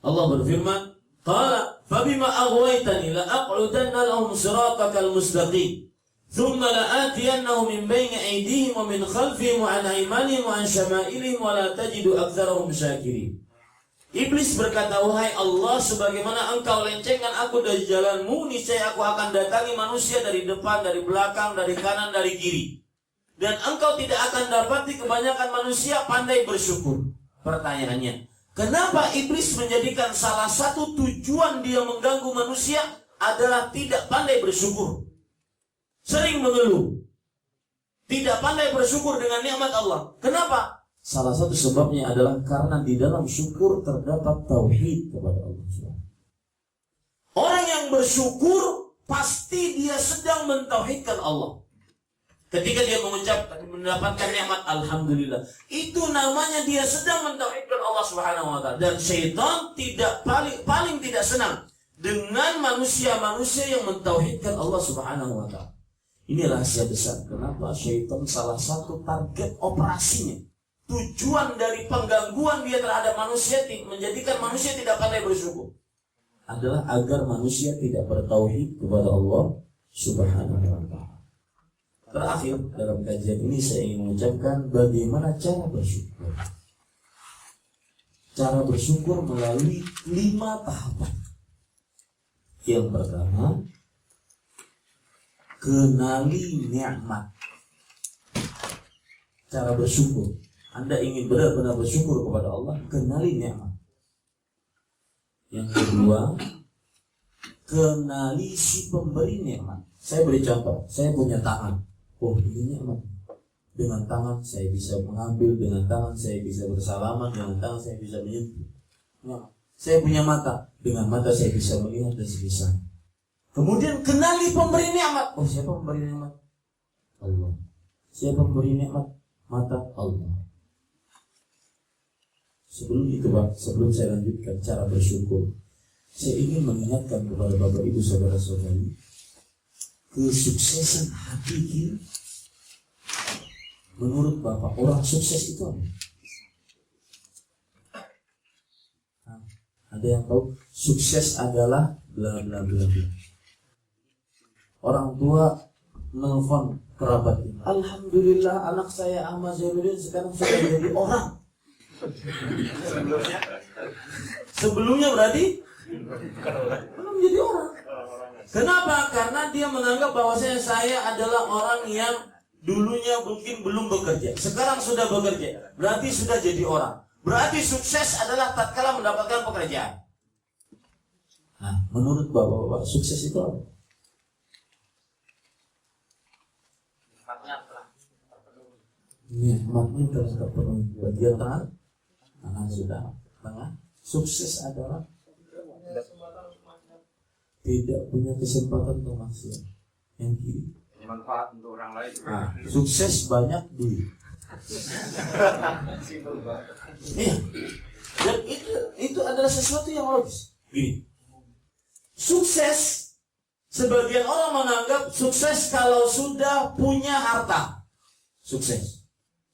Allah berfirman, qala fabima aghwaytani la aq'udanna lahum siratakal mustaqim thumma la'atiyannahum min bayni aydihim wa min khalfihim wa an aymanihim wa an shama'ilihim wa la tajidu aktsarahum syakirin. Iblis berkata, wahai Allah, sebagaimana engkau lencengkan aku dari jalanmu, niscaya aku akan datangi manusia dari depan, dari belakang, dari kanan, dari kiri. Dan engkau tidak akan dapati kebanyakan manusia pandai bersyukur. Pertanyaannya, kenapa iblis menjadikan salah satu tujuan dia mengganggu manusia adalah tidak pandai bersyukur? Sering mengeluh, tidak pandai bersyukur dengan nikmat Allah. Kenapa? Salah satu sebabnya adalah karena di dalam syukur terdapat tauhid kepada Allah. Orang yang bersyukur pasti dia sedang mentauhidkan Allah. Ketika dia mendapatkan nikmat alhamdulillah, itu namanya dia sedang mentauhidkan Allah Subhanahu wa taala. Dan syaitan tidak paling tidak senang dengan manusia-manusia yang mentauhidkan Allah Subhanahu wa taala. Ini rahasia besar kenapa syaitan salah satu target operasinya. Tujuan dari penggangguan dia terhadap manusia, menjadikan manusia tidak pandai bersyukur, adalah agar manusia tidak bertauhid kepada Allah Subhanahu wa taala. Terakhir dalam kajian ini saya ingin mengucapkan bagaimana cara bersyukur. Cara bersyukur melalui 5 tahapan. Yang pertama, kenali nikmat. Cara bersyukur. Anda ingin benar-benar bersyukur kepada Allah, kenali nikmat. Yang kedua, kenali si pemberi nikmat. Saya beri contoh, saya punya tangan. Oh, ini nikmat. Dengan tangan saya bisa mengambil, dengan tangan saya bisa bersalaman, dengan tangan saya bisa menyentuh. Saya punya mata, dengan mata saya bisa melihat dan semisal. Kemudian kenali pemberi nikmat. Oh, siapa pemberi nikmat? Allah. Siapa pemberi nikmat? Mata Allah. Sebelum itu Pak, sebelum saya lanjutkan cara bersyukur, saya ingin mengingatkan kepada Bapak Ibu Saudara-saudari, kesuksesan hakiki menurut Bapak, orang sukses itu apa? Ada yang tahu? Sukses adalah bla bla bla bla. Orang tua nelfon kerabatnya, alhamdulillah anak saya Ahmad Zainuddin sekarang sudah jadi orang. Sebelumnya berarti belum jadi orang. Kenapa? Karena dia menganggap bahwasanya saya adalah orang yang dulunya mungkin belum bekerja, sekarang sudah bekerja, berarti sudah jadi orang. Berarti sukses adalah tatkala mendapatkan pekerjaan. Nah, menurut Bapak-bapak, sukses itu apa? Nikmatnya telah terpenuhi. Bagian tangan sudah tengah. Sukses adalah tidak punya kesempatan untuk maksiat. Yang kiri manfaat untuk orang lain. Sukses banyak duit. Iya. Dan itu adalah sesuatu yang logis. Gini. Sukses, sebagian orang menganggap sukses kalau sudah punya harta. Sukses.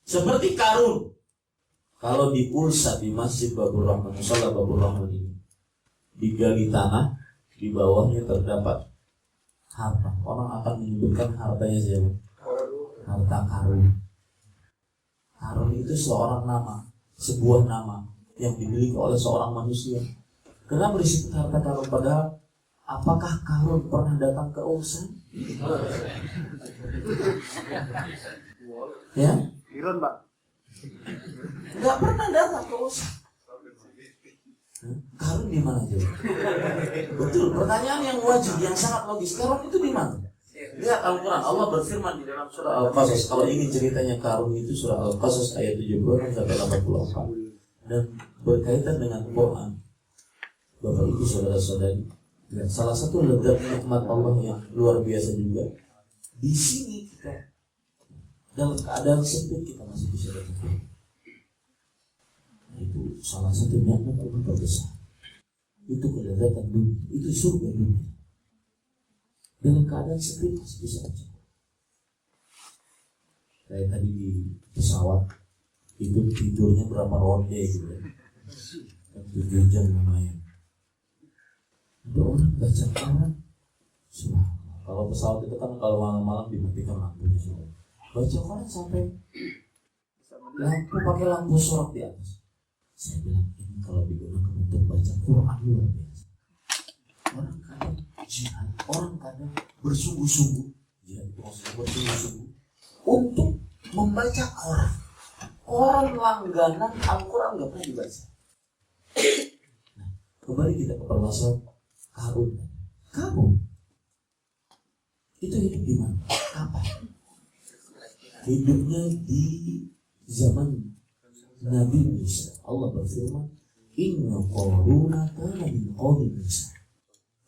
Seperti Karun. Kalau di Ulsa di Masjid Babur Rahman, Musola Babur Rahman ini digali tanah, di bawahnya terdapat harta. Orang akan menyebutkan hartanya siapa? Harta Karun. Karun itu seorang nama, sebuah nama yang dimiliki oleh seorang manusia. Kenapa disebut harta Karun? Padahal apakah Karun pernah datang ke Ulsa? Ya? Iron, Pak. Nggak pernah datang ke Ulsa. Karun di mana aja? Betul, pertanyaan yang wajib, yang sangat logis. Karun itu di mana? Lihat Al-Quran, Allah berfirman di dalam surah Al-Qasas. Kalau ingin ceritanya Karun itu surah Al-Qasas ayat 76 sampai 84. Dan berkaitan dengan Quran. Bapak Ibu Saudara-saudari, salah satu lezat nikmat Allah yang luar biasa juga. Di sini kita dalam keadaan sempit kita masih bisa bersyukur. Itu salah satu nikmat Allah terbesar. Itu kelezatan dunia, itu surga dunia. Dalam keadaan sempit masih bisa bersyukur. Kayak tadi di pesawat itu tidurnya berapa ronde gitu ya. 7 jam lumayan. Ada orang baca Quran. Kalau pesawat itu kan kalau malam-malam dimatikan lampunya semua. Baca Quran sampai lampu pakai lampu sorot di atas. Saya bilang ini kalau digunakan untuk baca Quran luar biasa. Orang kadang jihad, orang kadang bersungguh-sungguh, jihad itu maksudnya bersungguh-sungguh untuk membaca Quran. Orang langganan Al-Quran nggak pernah dibaca. Nah, kembali kita ke permasalahan Qarun. Qarun itu hidup di mana? Kapan? Hidupnya di zaman Nabi Musa. Allah berfirman, Inna Qaruna kana min qaumi Musa.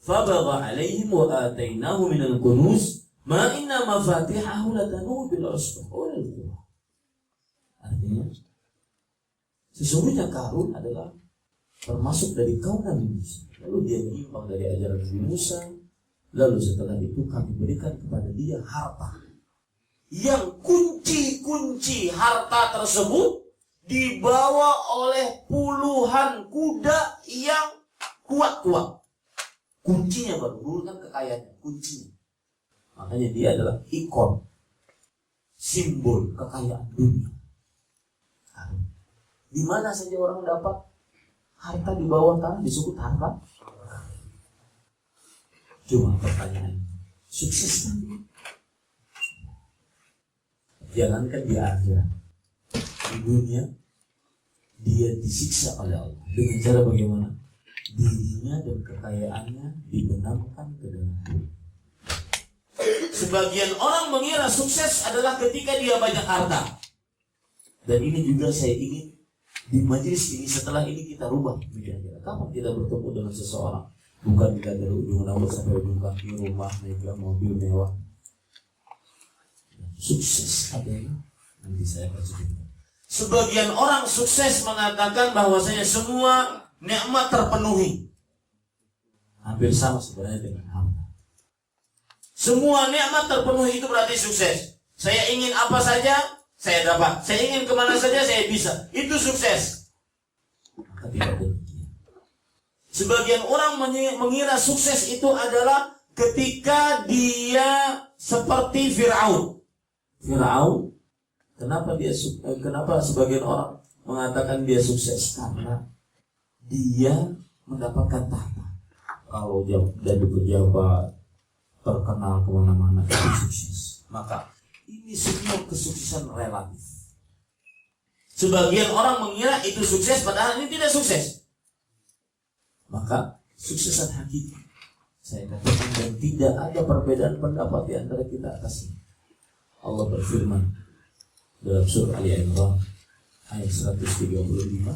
Fabagha alaihim wa atainahu minal kunuz ma inna mafatihahu latanu bil usbah ulil quwwah. Artinya, sesungguhnya Qarun adalah termasuk dari kaum Nabi Musa. Lalu dia menyimpang dari ajaran Nabi Musa. Lalu setelah itu kami berikan kepada dia harta. Yang kunci-kunci harta tersebut dibawa oleh puluhan kuda yang kuat-kuat. Kuncinya baru, dulu kan kekayaannya, kuncinya. Makanya dia adalah ikon, simbol kekayaan dunia. Di mana saja orang dapat harta di bawah tanah disebut harta. Cuma pertanyaan, sukses kan? Jangankan di akhirat, di dunia dia disiksa oleh Allah dengan cara bagaimana? Dirinya dan kekayaannya dibenamkan ke dalam bumi. Sebagian orang mengira sukses adalah ketika dia banyak harta. Dan ini juga saya ingin di majelis ini setelah ini kita rubah pemikiran. Kapan kita bertemu dengan seseorang? Bukan kita dari ujung rambut sampai ujung kaki, rumah, mega, mobil mewah. Sukses adalah nanti saya kasih. Sebagian orang sukses mengatakan bahwasanya semua nikmat terpenuhi. Hampir sama sebenarnya dengan harta. Semua nikmat terpenuhi itu berarti sukses. Saya ingin apa saja, saya dapat. Saya ingin kemana saja, saya bisa. Itu sukses. Maka tidak demikian. Sebagian orang mengira sukses itu adalah ketika dia seperti Fir'aun. Fir'aun, kenapa sebagian orang mengatakan dia sukses? Karena dia mendapatkan tahta. Kalau jadi pejabat terkenal kemana-mana itu sukses. Maka ini semua kesuksesan relatif. Sebagian orang mengira itu sukses, padahal ini tidak sukses. Maka suksesan hakiki, saya katakan, dan tidak ada perbedaan pendapat di antara kita atas ini. Allah berfirman dalam surah Ali Imran ayat 135,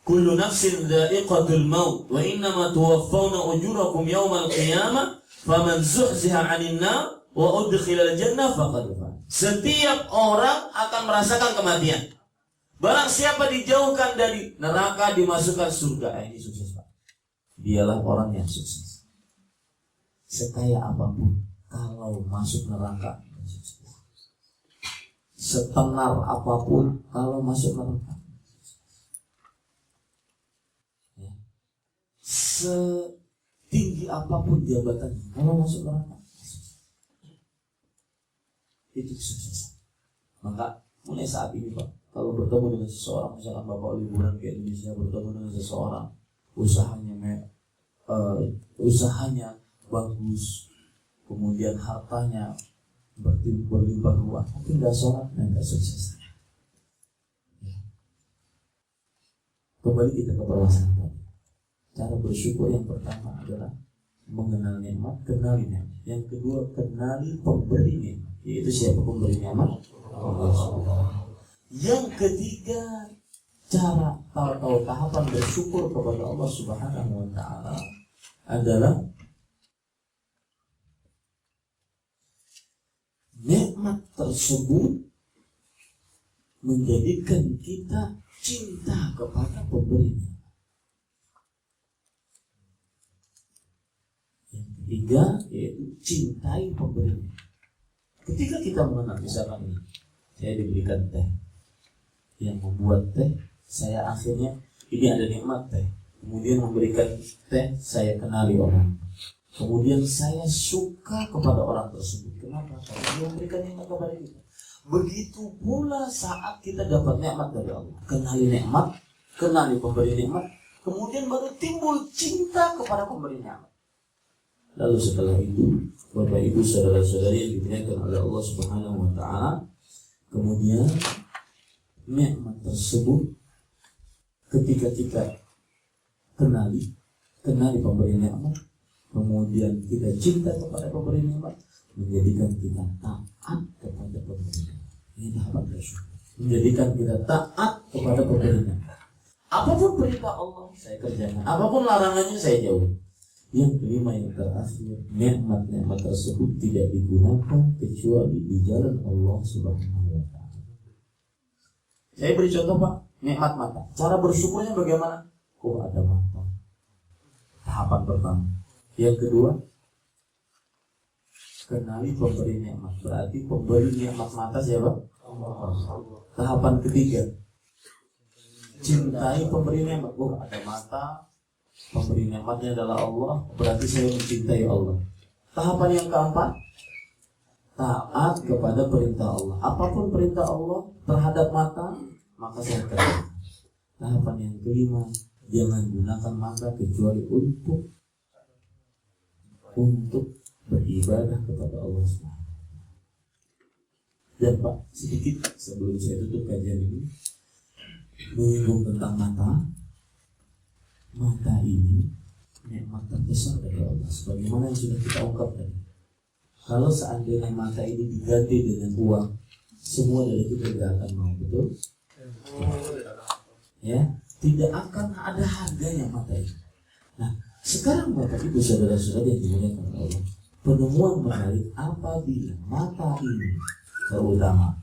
Kullu nafsin dha'iqatul maut wa innama tuwaffawna ujurakum yawmal qiyamah faman zuhziha 'anil nar wa udkhilal jannah faqad faz. Setiap orang akan merasakan kematian. Barang siapa dijauhkan dari neraka dimasukkan surga. Ini sukses, Pak. Dialah orang yang sukses. Sekaya apapun kalau masuk neraka sukses. Setenar apapun kalau masuk neraka. Setinggi apapun jabatannya kalau masuk neraka itu kesuksesan. Maka mulai saat ini, Pak, kalau bertemu dengan seseorang, misalkan Bapak liburan ke Indonesia, bertemu dengan seseorang, usahanya bagus, kemudian hartanya berlimpah ruah, tapi nggak sholat, nggak sukses. Kembali kita ke bahasan tadi. Cara bersyukur yang pertama adalah mengenal nikmat, kenali nikmat. Yang kedua, kenali pemberi nikmat, yaitu siapa pemberi nikmat? Allah. Yang ketiga, cara atau tahapan bersyukur kepada Allah Subhanahu wa Ta'ala adalah nikmat tersebut menjadikan kita cinta kepada pemberinya. Yang ketiga yaitu cintai pemberinya. Ketika kita mengenal, misalkan ini, saya diberikan teh, yang membuat teh, saya akhirnya ini ada nikmat teh, kemudian memberikan teh, saya kenali orang, kemudian saya suka kepada orang tersebut. Kenapa? Karena dia memberikan nikmat kepada kita. Begitu pula saat kita dapat nikmat dari Allah. Kenali nikmat, kenali pemberi nikmat, kemudian baru timbul cinta kepada pemberi nikmat. Lalu setelah itu, Bapak Ibu saudara-saudari yang dimuliakan oleh Allah Subhanahu wa taala, kemudian nikmat tersebut ketika kita kenali pemberi nikmat, kemudian kita cinta kepada pemberi nikmat, menjadikan kita taat kepada pemberi nikmat. Ini tahapan bersyukur. Menjadikan kita taat kepada pemberi nikmat. Apapun perintah Allah saya kerjakan, apapun larangannya saya jauh. Yang kelima, yang terakhir, nikmat-nikmat tersebut tidak digunakan kecuali di jalan Allah Subhanahu wa taala. Saya beri contoh Pak, nikmat mata. Cara bersyukurnya bagaimana? Oh, ada mata. Tahapan pertama. Yang kedua, kenali pemberi nikmat. Berarti pemberi nikmat mata siapa? Allah. Tahapan ketiga, cintai pemberi nikmat. Oh, ada mata, pemberi nikmatnya adalah Allah, berarti saya mencintai Allah. Tahapan yang keempat, taat kepada perintah Allah. Apapun perintah Allah terhadap mata, maka saya kerjakan. Tahapan yang kelima, jangan gunakan mata kecuali untuk beribadah kepada Allah SWT. Dan Pak, sedikit sebelum saya tutup kajian ini, menyinggung tentang mata. Mata ini nikmat terbesar dari Allah, sebagaimana yang sudah kita ungkap tadi. Kalau seandainya mata ini diganti dengan uang, semua dari kita tidak akan mau, betul? Ya, tidak akan ada harganya mata ini. Nah, sekarang Bapak Ibu saudara-saudari yang dimuliakan Allah, penemuan menarik apabila mata ini, terutama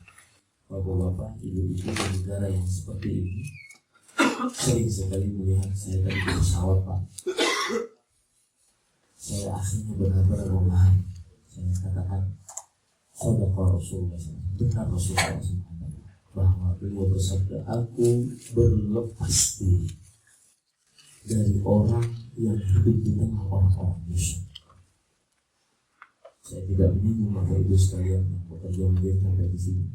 bapak-bapak, ibu-ibu di negara yang seperti ini, sering sekali melihat saya tadi di pesawat Pak. Saya akhirnya benar-benar memahami. Saya katakan, Shadaqa Rasulullah SAW, benar Rasulullah SAW, bahwa beliau bersabda, aku berlepas diri dari orang yang hidup di tengah orang-orang musyrik. Saya tidak menyinggung Bapak Ibu sekalian yang bekerja menjadi sampai di sini.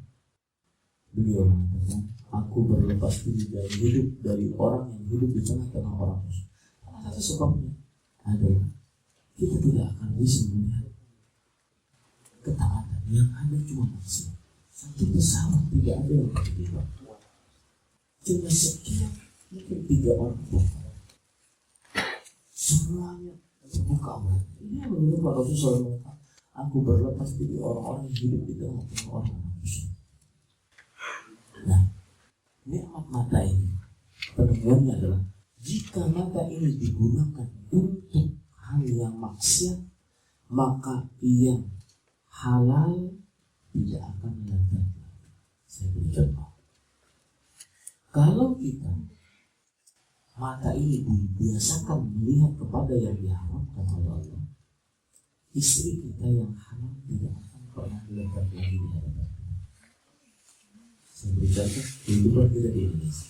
Beliau mengatakan, aku berlepas diri dari hidup dari orang yang hidup di tengah-tengah orang musyrik. Karena satu sebabnya adalah kita tidak akan bisa melihat ketaatan yang ada cuma manusia. Satu pesawat tidak ada yang berbeda. Cuma sekian, mungkin 3 orang bongkar. Semuanya terbuka Allah. Ini yang menurut Pak Rasulullah SAW, aku berlepas diri orang-orang yang hidup di tengah-tengah orang musyrik. Nah, nikmat mata ini penemuannya adalah jika mata ini digunakan untuk hal yang maksiat, maka yang halal tidak akan lezat. Saya beri contoh. Kalau kita mata ini dibiasakan melihat kepada yang diharamkan oleh Allah, istri kita yang halal tidak akan pernah lezat lagi di hadapan. Saya beri contoh kehidupan kita di Indonesia.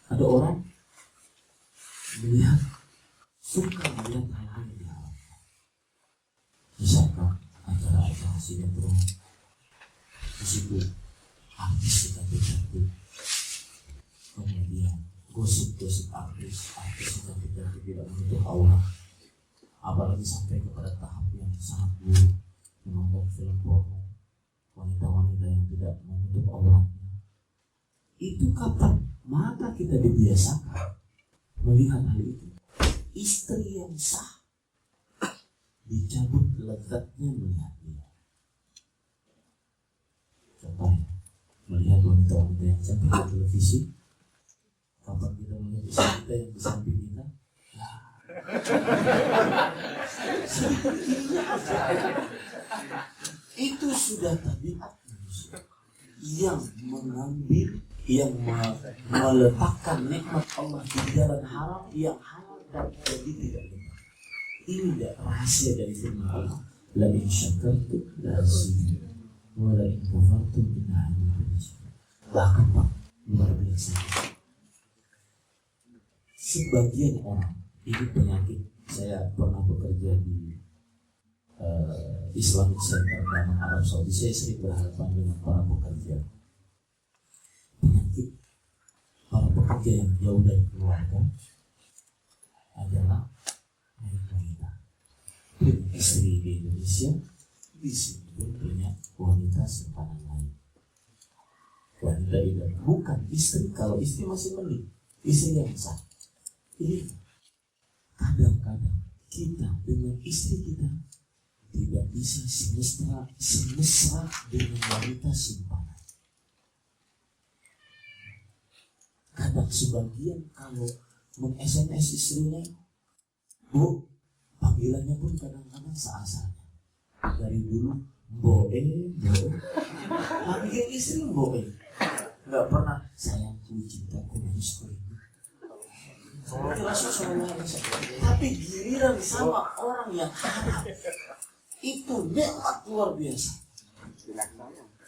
Ada orang suka melihat hal-hal yang diharamkan. Misalkan acara-acara sinetron, di situ artis cantik-cantik, kemudian gosip-gosip artis cantik-cantik tidak menutup aurat, apalagi sampai kepada tahap yang sangat buruk, menonton film porno, wanita-wanita yang tidak menutup auratnya. Itu kapan mata kita dibiasakan melihat hal itu, istri yang sah dicabut lezatnya melihat dia. Contohnya, melihat wanita-wanita yang cantik di televisi, kapan kita melihat istri kita yang di samping kita, itu sudah tabiat manusia yang mengambil, yang meletakkan nikmat Allah di jalan haram yang halal dan jadi tidak nikmat. Ini tidak rahasia dari firman Allah. La in syakartum la azidannakum wa la in kafartum inna 'adzabi lasyadid. Bahkan Pak, luar biasa. Sebagian orang, ini penyakit. Saya pernah bekerja di Islamic Center dalam Arab Saudi, saya sering berhadapan dengan para pekerja. Penyakit para pekerja yang jauh dari keluarga adalah wanita. Istri di Indonesia di sini pun punya wanita simpanan lain. Wanita itu bukan istri, kalau istri masih mending, istri yang sah. Ini kadang-kadang kita dengan istri kita tidak bisa semesra dengan wanita simpanan. Kadang sebagian kalau meng-SMS istrinya, Bu, panggilannya pun kadang-kadang seasalnya. Dari dulu, Boe, panggil istri Boe. Nggak pernah, sayangku, cintaku, manisku ini. Tapi giliran sama orang yang haram, itu nikmat luar biasa.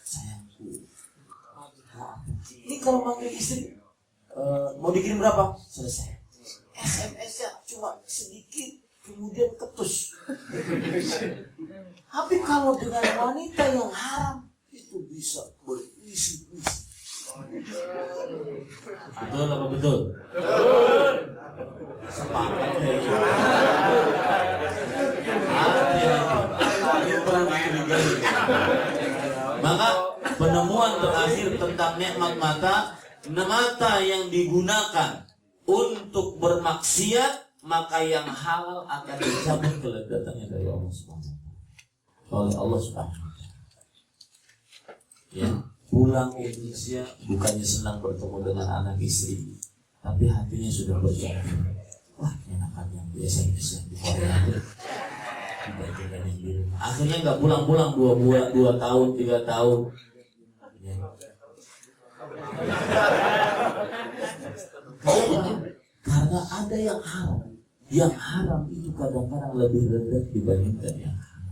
Sayangku, ini kalau manggil istri, mau dikirim berapa? Selesai. SMS-nya cuma sedikit, kemudian ketus. Tapi kalau dengan wanita yang haram, itu bisa berisi-isi. Betul apa betul? Betul. Sepakat ya. Maka penemuan terakhir tentang nikmat mata yang digunakan untuk bermaksiat, maka yang halal akan dicabut keledatannya dari Allah Subhanahu oleh Allah Subhanahu wa taala. Ya, pulang ke Indonesia bukannya senang bertemu dengan anak istri, tapi hatinya sudah berjatuh. Wah, enakan yang biasa yang di Korea itu. Akhirnya nggak pulang-pulang 2 tahun 3 tahun. Ya. Karena ada yang haram. Yang haram itu kadang-kadang lebih rendah dibandingkan yang halal.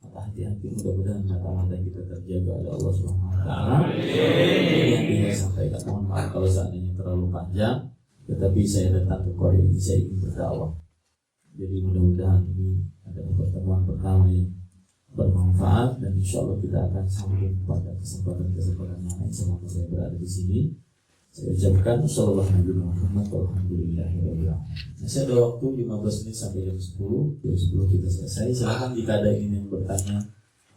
Maka hati-hati, mudah-mudahan mata-mata kita terjaga oleh Allah Subhanahu wa taala. Ini yang bisa sampaikan. Mohon maaf kalau seandainya terlalu panjang, tetapi saya datang ke Korea ini saya ingin berdakwah. Jadi mudah-mudahan ini adalah pertemuan pertama yang bermanfaat, dan insya Allah kita akan sambung pada kesempatan-kesempatan yang lain selama saya berada di sini. Saya ucapkan sallallahu alaihi wasallam, alhamdulillahirabbil alamin. Saya ada waktu 15 menit sampai jam 10. Jam 10 kita selesai. Silakan jika ada yang bertanya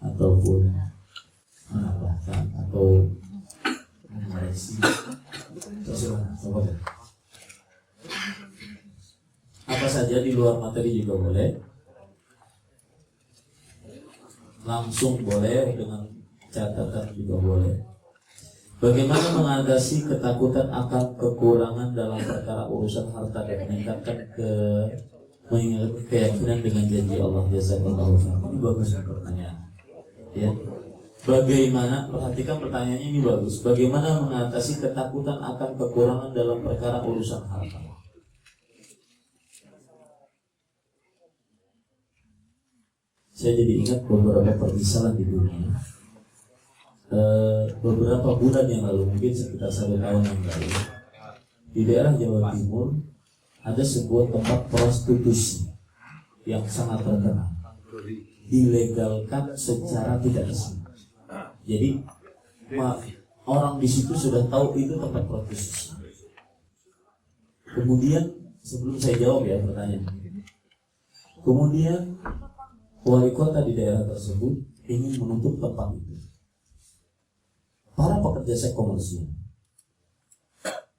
ataupun menambahkan atau mengoreksi, terserah. Apa saja di luar materi juga boleh. Langsung boleh, dengan catatan juga boleh. Bagaimana mengatasi ketakutan akan kekurangan dalam perkara urusan harta dan meningkatkan keyakinan dengan janji Allah? Jazakallahu khairan. Ini bagus pertanyaan. Ya. Bagaimana, perhatikan pertanyaannya ini bagus. Bagaimana mengatasi ketakutan akan kekurangan dalam perkara urusan harta? Saya jadi ingat beberapa permisalan di dunia. Beberapa bulan yang lalu, mungkin sekitar 1 tahun yang lalu, di daerah Jawa Timur ada sebuah tempat prostitusi yang sangat terkenal, dilegalkan secara tidak resmi. Jadi orang di situ sudah tahu itu tempat prostitusi. Kemudian, sebelum saya jawab ya pertanyaan, kemudian wali kota di daerah tersebut ingin menutup tempat itu. Para pekerja seks komersial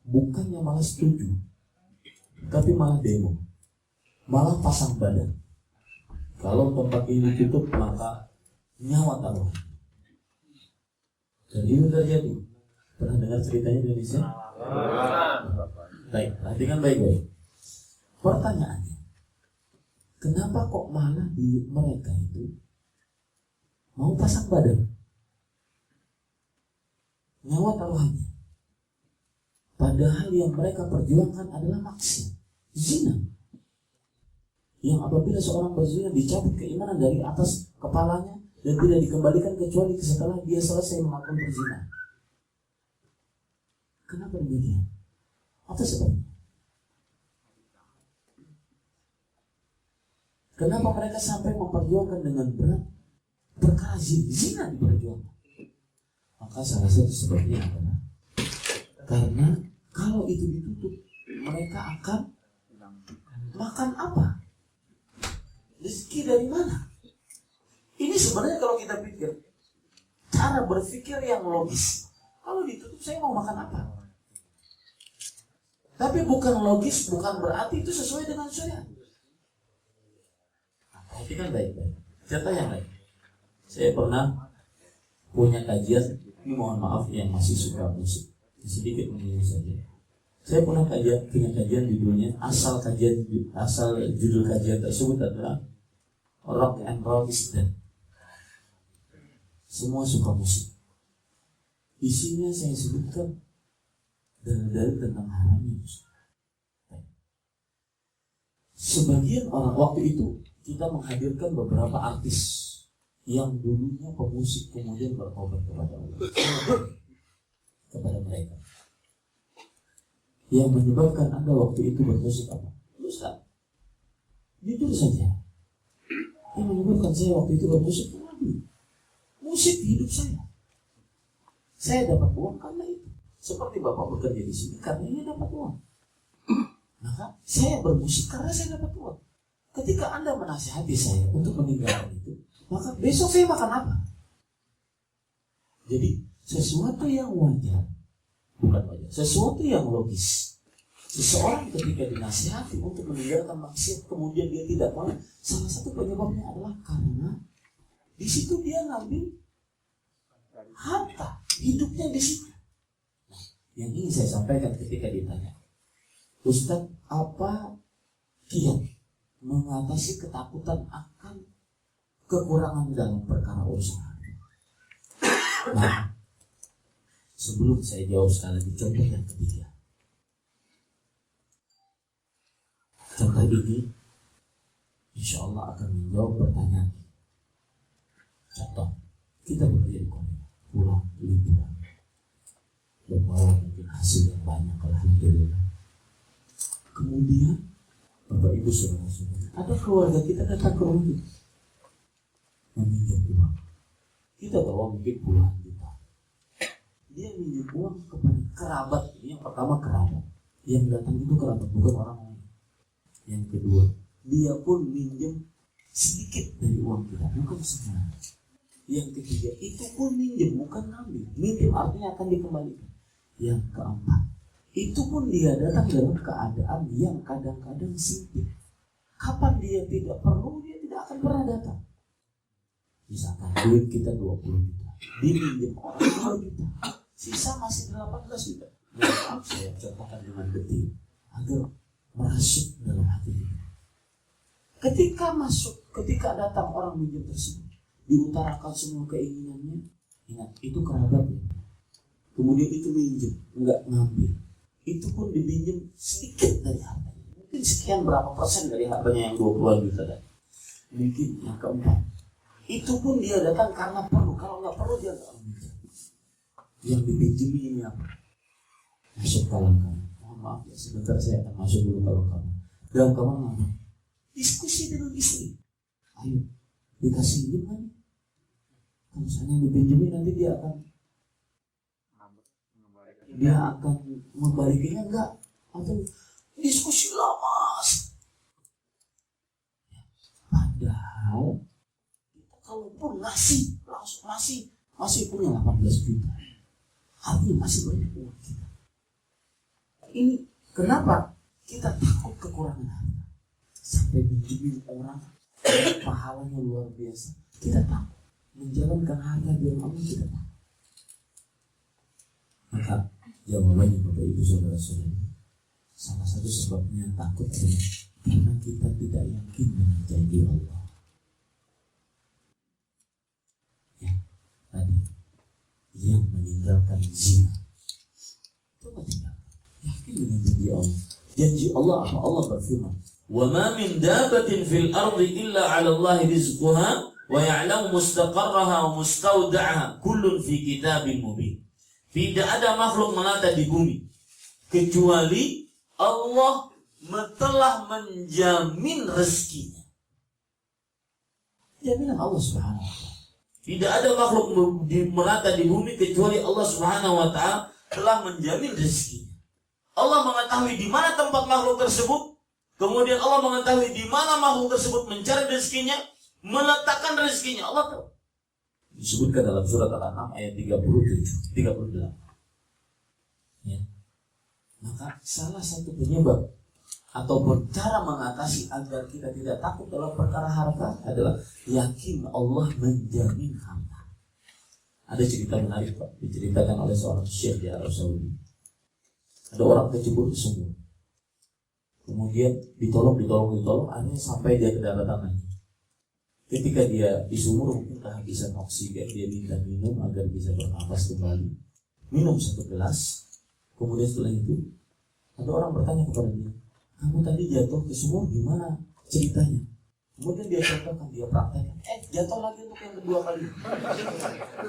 bukannya malah setuju, tapi malah demo, malah pasang badan. Kalau tempat ini ditutup maka nyawa taruhan. Dan itu terjadi. Pernah dengar ceritanya di Indonesia? Baik, perhatikan baik-baik. Pertanyaannya, kenapa kok malah di mereka itu mau pasang badan? Nyawa taruhannya. Padahal yang mereka perjuangkan adalah maksiat, zina. Yang apabila seorang berzina dicabut keimanan dari atas kepalanya dan tidak dikembalikan kecuali setelah dia selesai melakukan perzinahan. Kenapa demikian? Apa sebabnya? Kenapa mereka sampai memperjuangkan dengan berat perkara zina diperjuangkan? Maka salah satu sebabnya adalah karena kalau itu ditutup, mereka akan makan apa? Rezeki dari mana? Ini sebenarnya kalau kita pikir, cara berpikir yang logis. Kalau ditutup saya mau makan apa? Tapi bukan logis, bukan berarti itu sesuai dengan syariat. Tapi kan baik-baik. Contoh yang lain. Saya pernah punya kajian, ini mohon maaf yang masih suka musik, sedikit mengingat saja. Saya punya kajian judulnya, asal judul kajian tersebut adalah Rock and Roll is Dead. Semua suka musik. Isinya saya sebutkan dalil-dalil tentang haramnya musik. Sebagian orang waktu itu kita menghadirkan beberapa artis yang dulunya pemusik kemudian bertobat kepada Allah, kepada mereka. Yang menyebabkan Anda waktu itu bermusik apa? Ustaz, jujur saja. Yang menyebabkan saya waktu itu bermusik musik hidup saya. Saya dapat uang karena itu. Seperti Bapak bekerja di sini karena ini dapat uang. Maka saya bermusik karena saya dapat uang. Ketika Anda menasihati saya untuk meninggalkan itu, maka besok saya makan apa? Jadi sesuatu yang wajar, bukan wajar, sesuatu yang logis. Seseorang ketika dinasihati untuk meninggalkan maksiat, kemudian dia tidak mau, salah satu penyebabnya adalah karena di situ dia ngambil harta hidupnya di situ. Nah, yang ingin saya sampaikan ketika ditanya, Ustaz, apa kiat mengatasi ketakutan akan kekurangan dalam perkara urusan hati? Nah, sebelum saya jawab sekali lagi contoh yang ketiga. Contoh ini insya Allah akan menjawab pertanyaan. Contoh, kita bekerja di Korea, pulang liburan, membawa mungkin hasil yang banyak, alhamdulillah. Kemudian Bapak Ibu saudara-saudara, ada keluarga kita datang ke rumah kita meminjam uang. Kita bawa mungkin puluhan juta. Dia minjem uang kepada kerabat. Yang pertama kerabat. Yang datang itu kerabat, bukan orang lain. Yang kedua, dia pun minjem sedikit dari uang kita, bukan semua. Yang ketiga, itu pun minjem, bukan ngambil. Minjem artinya akan dikembalikan. Yang keempat, itu pun dia datang dalam keadaan yang kadang-kadang sempit. Kapan dia tidak perlu, dia tidak akan pernah datang. Misalkan duit kita 20 juta, diminjem orang 2 juta, sisa masih 18 juta. Maaf saya contohkan dengan detil agar masuk dalam hati kita. Ketika datang orang minjem tersebut, diutarakan semua keinginannya. Ingat, itu kerabatnya. Kemudian itu minjem, enggak ngambil. Itu pun dipinjam sedikit dari hartanya. Mungkin sekian berapa persen dari hartanya yang 20 juta tadi. Mungkin yang keempat, itu pun dia datang karena perlu. Kalau nggak perlu dia nggak minjem. Yang dipinjami ini apa? Masuk dalam kamar. Mohon maaf ya, sebentar saya akan masuk dulu dalam kamar. Dalam kamar apa? Diskusi dengan istri. Ayo, dikasih pinjam kan? Kalau misalnya dipinjami nanti dia akan membalikinya enggak? Atau diskusi lama. Padahal kita kalaupun ngasih langsung masih punya 18 juta. Artinya masih banyak uang kita. Ini kenapa kita takut kekurangan harta? Sampai menjadi orang pahalanya luar biasa. Kita takut menjalankan harta yang Allah kita takut. Maka jawabannya Bapak Ibu saudara-saudari, salah satu sebabnya takut adalah karena kita tidak yakin dengan janji Allah. Ya, tadi yang meninggalkan zina, coba tinggal yakin dengan janji Allah. Janji Allah apa? Allah berfirman, "Wa ma min dabatin fil ardi illa 'ala Allah rizquha wa ya'lamu mustaqarraha wa mustawda'aha kullun fi kitabin mubin." Tidak ada makhluk melata di bumi kecuali Allah telah menjamin rezekinya. Jaminan Allah Subhanahu wa ta'ala. Tidak ada makhluk merata di bumi kecuali Allah Subhanahu wa ta'ala telah menjamin rezekinya. Allah mengetahui di mana tempat makhluk tersebut, kemudian Allah mengetahui di mana makhluk tersebut mencari rezekinya, meletakkan rezekinya. Allah tahu. Disebutkan dalam surat Al-An'am ayat 38. Ya. Maka salah satu penyebab ataupun cara mengatasi agar kita tidak takut dalam perkara harta adalah yakin Allah menjamin harta. Ada cerita menarik Pak, diceritakan oleh seorang syekh di Arab Saudi. Ada orang kecebur ke sumur, kemudian ditolong, akhirnya sampai dia ke daratan lagi. Ketika dia di sumur mungkin kehabisan oksigen, dia minta minum agar bisa bernafas kembali. Minum 1 gelas, kemudian setelah itu ada orang bertanya kepada dia, kamu tadi jatuh ke sumur gimana ceritanya? Kemudian dia contohkan, dia praktekkan, jatuh lagi untuk yang kedua kali,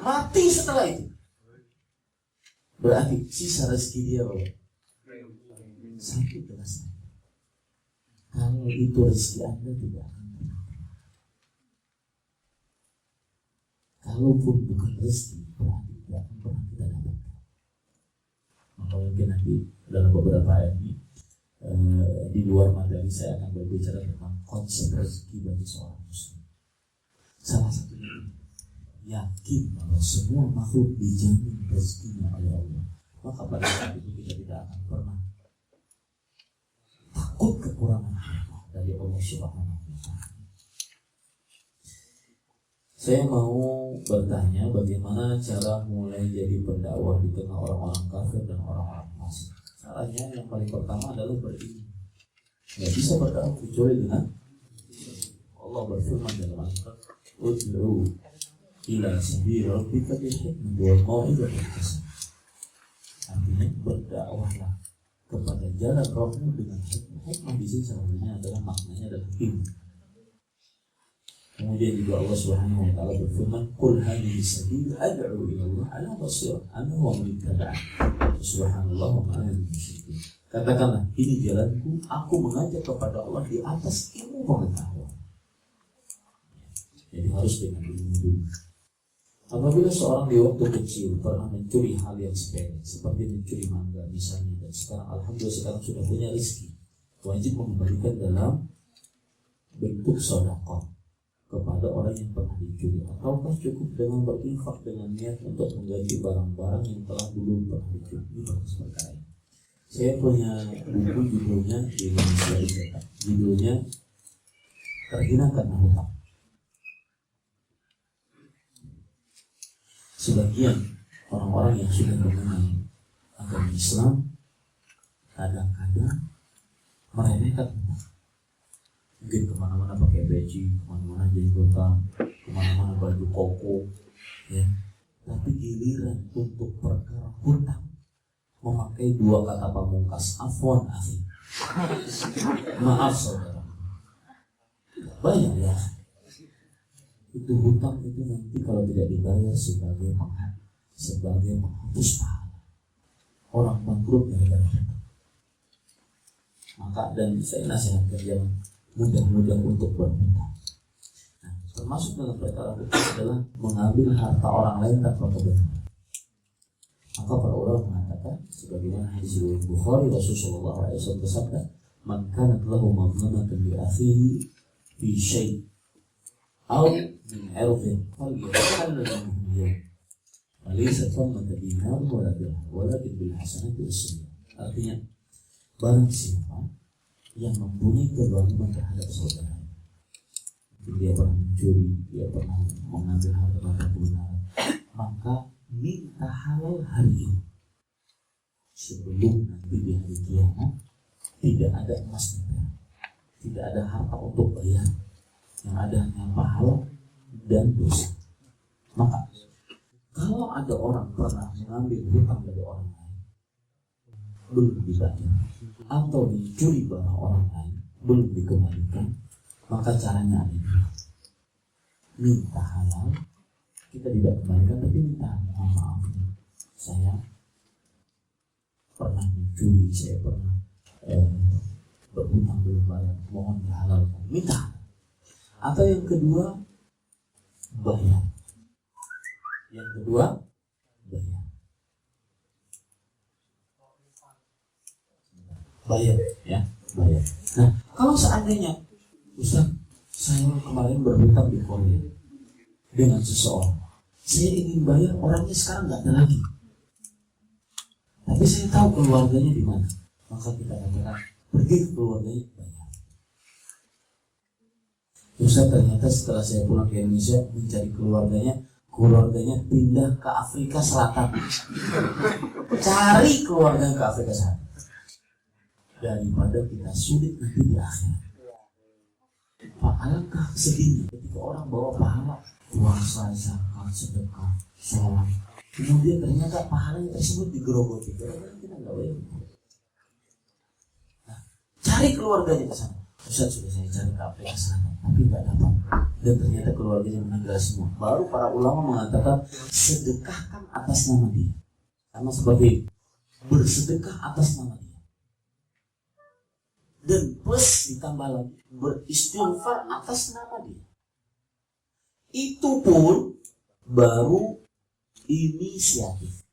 mati setelah itu. Berarti sisa rezeki dia Bapak 1 gelas. Kalau itu rezeki Anda tidak akan berhenti. Kalaupun bukan rezeki, berarti tidak akan pernah kita dapatkan. Maka mungkin nanti dalam beberapa ayat ini di luar materi saya akan berbicara tentang konsep rezeki bagi seorang muslim. Salah satunya yakin bahwa semua makhluk dijamin rezekinya oleh Allah. Maka pada saat itu kita tidak akan pernah takut kekurangan harta dari Allah Subhanahu wa ta'ala. Saya mau bertanya bagaimana cara mulai jadi pendakwah di tengah orang-orang kafir dan orang-orang fasik. Caranya yang paling pertama adalah berilmu. Nggak bisa berdakwah kecuali dengan Allah berfirman dalam Al-Quran, ud'u ila sabili rabbika bil hikmati wal mau'izatil hasanah. Artinya berdakwahlah kepada jalan Rabbmu dengan hikmah. Hikmah di sini sebenarnya adalah maknanya adalah ilmu. Kemudian juga Allah Subhanahu wa ta'ala berfirman, qul hadhihi sabili ad'u ila Allah ala basirah ana wa man ittaba'ani subhanallah wa ma ana musyrikin. Katakanlah, ini jalanku, aku mengajak kepada Allah di atas ilmu pengetahuan. Jadi harus dengan ilmu dulu. Apabila seorang di waktu kecil pernah mencuri hal yang sepele, seperti mencuri mangga misalnya, dan sekarang alhamdulillah sekarang sudah punya rezeki, wajib mengembalikan dalam bentuk sedekah kepada orang yang pernah dicuri, ataukah cukup dengan berinfak dengan niat untuk mengganti barang-barang yang telah dulu pernah dicuri. Ini bagus perkara. Saya punya buku judulnya di Indonesia ini, judulnya Terhina Karena Hutang. Sebagian orang-orang yang sudah mengenal agama Islam kadang-kadang meremehkan hutang. Mungkin kemana-mana pakai peci, kemana-mana jenggotan, kemana-mana baju koko, ya. Tapi giliran untuk perkara hutang memakai 2 kata pamungkas, afwan akhi, maaf saudara. Banyak ya. Itu hutang itu nanti kalau tidak dibayar sebagai menghapus pahala. Orang bangkrut gara-gara hutang. Maka dan saya nasihatkan jangan mudah-mudah untuk berhutang. Nah, termasuk dalam perkara hutang adalah mengambil harta orang lain tanpa kebenaran. Maka para ulama mengatakan sebagaimana hadis riwayat Bukhari, Rasulullah SAW bersabda, "Man kanat lahu madlamatun li akhihi fi syai' aw min 'irdin falyatahallal minhu walaysa thamata dinar wala dirham walakin bil hasanati was-sayyi'ah." Artinya, barang siapa yang mempunyai kezaliman terhadap saudara, dia pernah mencuri, dia pernah mengambil harta tanpa kebenaran, maka minta halal hari ini sebelum nanti di hari kiamat tidak ada emas dan perak, tidak ada harta untuk bayar, yang ada hanya pahala dan dosa. Maka kalau ada orang pernah mengambil hutang dari orang lain belum dibayar atau dicuri barang orang lain belum dikembalikan, maka caranya adalah minta halal. Kita tidak kembalikan tapi minta maaf, saya pernah mencuri, saya pernah berhutang belum bayar, mohon dihalalkan, minta. Atau yang kedua, bayar. Yang kedua, bayar. Bayar, ya, bayar. Nah, kalau seandainya, Ustaz, saya kemarin berhutang di Korea dengan seseorang, saya ingin bayar, orangnya sekarang nggak ada lagi, tapi saya tahu keluarganya di mana, maka kita katakan pergi ke keluarganya, bayar. Ustaz, ternyata setelah saya pulang ke Indonesia mencari keluarganya pindah ke Afrika Selatan. Cari keluarga ke Afrika Selatan daripada kita sulit nanti di akhirat. Pak, alangkah sedihnya ketika orang bawa pahala puasa, zakat, sedekah, sholat, kemudian ternyata pahalanya tersebut digerogoti karena kita nggak bayar. Nah, cari keluarganya ke sana. Ustaz, sudah saya cari ke Afrika Selatan tapi nggak dapat, dan ternyata keluarganya meninggal semua. Baru para ulama mengatakan sedekahkan atas nama dia, sama seperti bersedekah atas nama dia, dan plus ditambah lagi beristighfar atas nama dia. Itu pun baru inisiatif.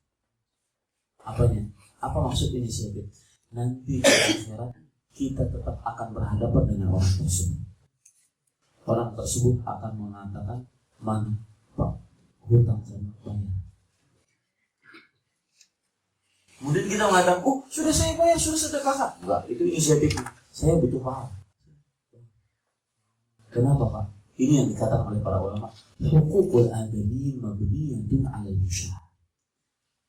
Apanya? Apa maksud inisiatif? Nanti di akhirat kita tetap akan berhadapan dengan orang tersebut. Orang tersebut akan mengatakan, mana Pak, hutang saya bayar. Kemudian kita mengatakan, oh sudah saya bayar, sudah sedekahkan. Enggak, itu inisiatif. Saya butuh pahala. Kenapa Pak? Ini yang dikatakan oleh para ulama, hukukul adami mabniyatun 'alal musyahah.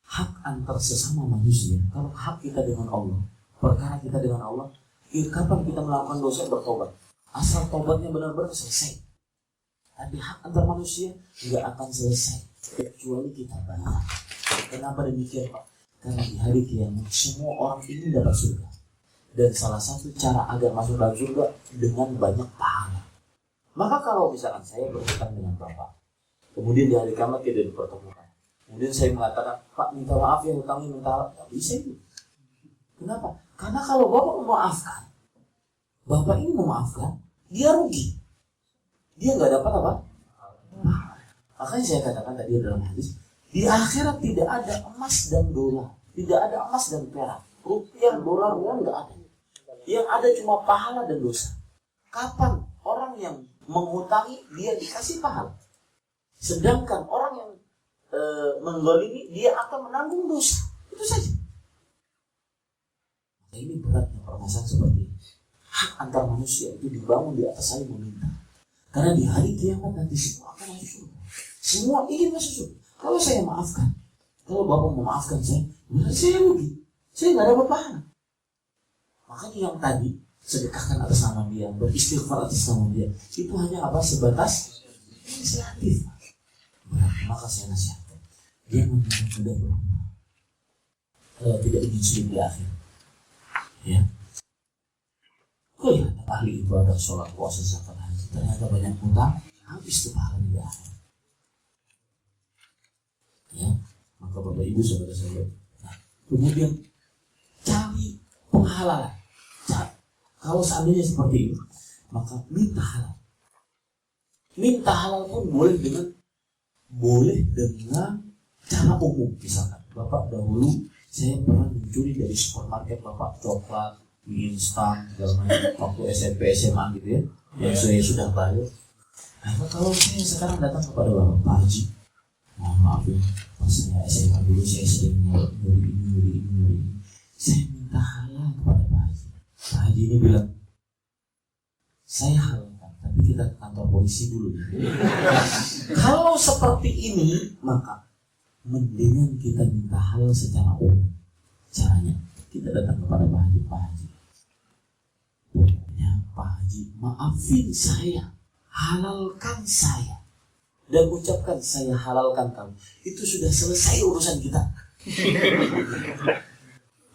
Hak antar sesama manusia. Kalau hak kita dengan Allah, perkara kita dengan Allah, kapan kita melakukan dosa bertobat? Asal tobatnya benar-benar selesai. Tapi hak antar manusia nggak akan selesai kecuali kita bayar. Kenapa demikian Pak? Karena di hari kiamat semua orang ini dapat surga. Dan salah satu cara agar masuk dalam surga dengan banyak pahala. Maka kalau misalkan saya berhutang dengan Bapak, kemudian di hari kiamat kita dipertemukan, kemudian saya mengatakan, Pak minta maaf ya hutangnya, minta, nggak bisa itu. Kenapa? Karena kalau Bapak memaafkan, Bapak ini memaafkan, dia rugi. Dia nggak dapat apa? Makanya saya katakan tadi dalam hadis, di akhirat tidak ada emas dan dolar, tidak ada emas dan perak, rupiah, dolar, uang nggak ada. Yang ada cuma pahala dan dosa. Kapan orang yang menghutangi dia dikasih pahala, sedangkan orang yang menggolimi dia akan menanggung dosa. Itu saja. Nah, ini beratnya permasalahan seperti ini. Hak antar manusia itu dibangun di atas saling meminta. Karena di hari kiamat nanti semua akan masuk surga. Semua ingin masuk surga. Kalau saya maafkan, kalau Bapak memaafkan saya rugi. Saya nggak dapat pahala. Makanya yang tadi sedekahkan atas nama dia, beristighfar atas nama dia, itu hanya apa? Sebatas inisiatif. Maka saya nasihatkan, jangan mudah berubah kalau tidak ingin sulit di akhir. Ya. Oh ya, ahli ibadah, sholat, puasa, zakat, haji, ternyata banyak hutang, habis tuh pahala di akhir. Ya, maka Bapak Ibu saudara-saudara, nah, kemudian cari penghalalan. Kalau seandainya seperti itu, maka minta halal. Minta halal pun boleh dengan cara umum. Misalkan, Bapak dahulu saya pernah mencuri dari supermarket Bapak coklat, mie instan, waktu SMP SMA gitu ya, yang saya sudah bayar. Nah, kalau saya sekarang datang kepada Bapak, Pak Haji, mohon maaf ya, pas saya SMA dulu saya sering nyuri ini. Saya minta halal kepada Pak Haji. Pak Haji ini bilang, saya halalkan, tapi kita ke kantor polisi dulu. Kalau seperti ini, maka mendingan kita minta halal secara umum. Caranya, kita datang kepada Pak Haji. Pak Haji, pokoknya Pak Haji, maafin saya, halalkan saya, dan ucapkan saya halalkan kamu. Itu sudah selesai urusan kita.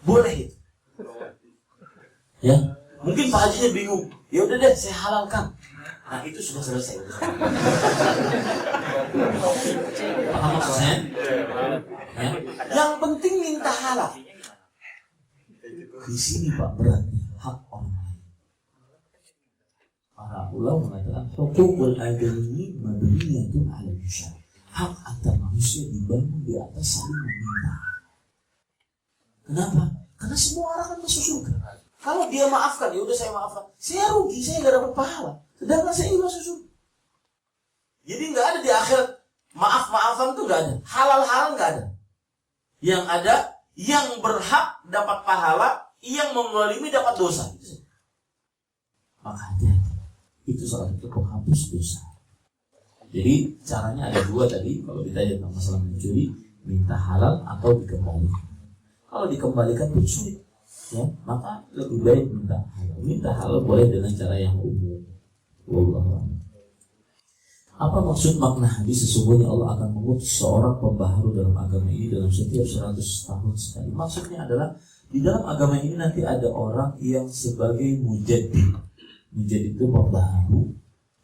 Boleh itu. Ya, mungkin Pak Hajinya bingung. Ya udah deh, saya halalkan. Nah, itu sudah selesai. Paham maksudnya? Ya. Yang penting minta halal. Di sini Pak beratnya hak orang lain. Pak para ulama mengatakan hukukul adami mabniyatun 'ala al-syar'. Hak antar manusia dibangun di atas saling meminta. Kenapa? Karena semua orang kan masuk surga. Kalau dia maafkan, ya udah saya maafkan. Saya rugi, saya nggak dapat pahala. Sedangkan saya ingin masuk surga. Jadi nggak ada di akhirat maaf-maafan tuh nggak ada. Halal-halal nggak ada. Yang ada, yang berhak dapat pahala, yang menzalimi dapat dosa. Maka hati-hati. Itu salah satu penghapus dosa. Jadi caranya ada dua tadi. Kalau ditanya tentang masalah mencuri, minta halal atau dikembalikan. Kalau dikembalikan pun sulit, ya, maka lebih baik minta halal. Minta halal boleh dengan cara yang umum. Wallahu a'lam. Apa maksud makna hadis sesungguhnya Allah akan mengutus seorang pembaharu dalam agama ini dalam setiap 100 tahun sekali? Maksudnya adalah di dalam agama ini nanti ada orang yang sebagai mujaddid. Mujaddid itu pembaharu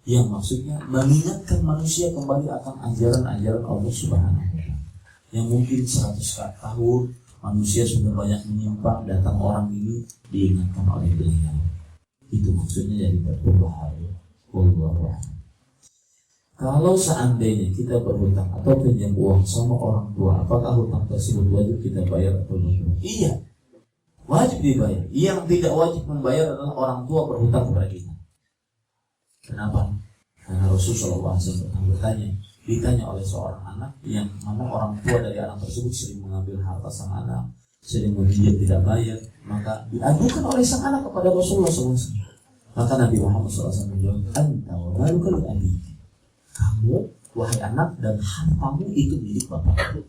yang maksudnya mengingatkan manusia kembali akan ajaran-ajaran Allah Subhanahu wa taala. Yang mungkin 100 tahun manusia sudah banyak menyimpang, datang orang ini diingatkan oleh beliau. Itu maksudnya jadi pembaharu. Wallahu a'lam. Kalau seandainya kita berhutang atau pinjam uang sama orang tua, apakah hutang tersebut wajib kita bayar atau tidak? Iya, wajib dibayar. Yang tidak wajib membayar adalah orang tua berhutang kepada kita. Kenapa? Karena Rasulullah SAW ditanya oleh seorang anak yang mana orang tua dari anak tersebut sering mengambil harta sang anak, sering meminjam tidak bayar, maka diadukan oleh sang anak kepada Rasulullah SAW. Maka Nabi Muhammad SAW menjawab, "Anta wa maluka li abik." Kamu, wahai anak, dan hartamu itu milik bapakmu.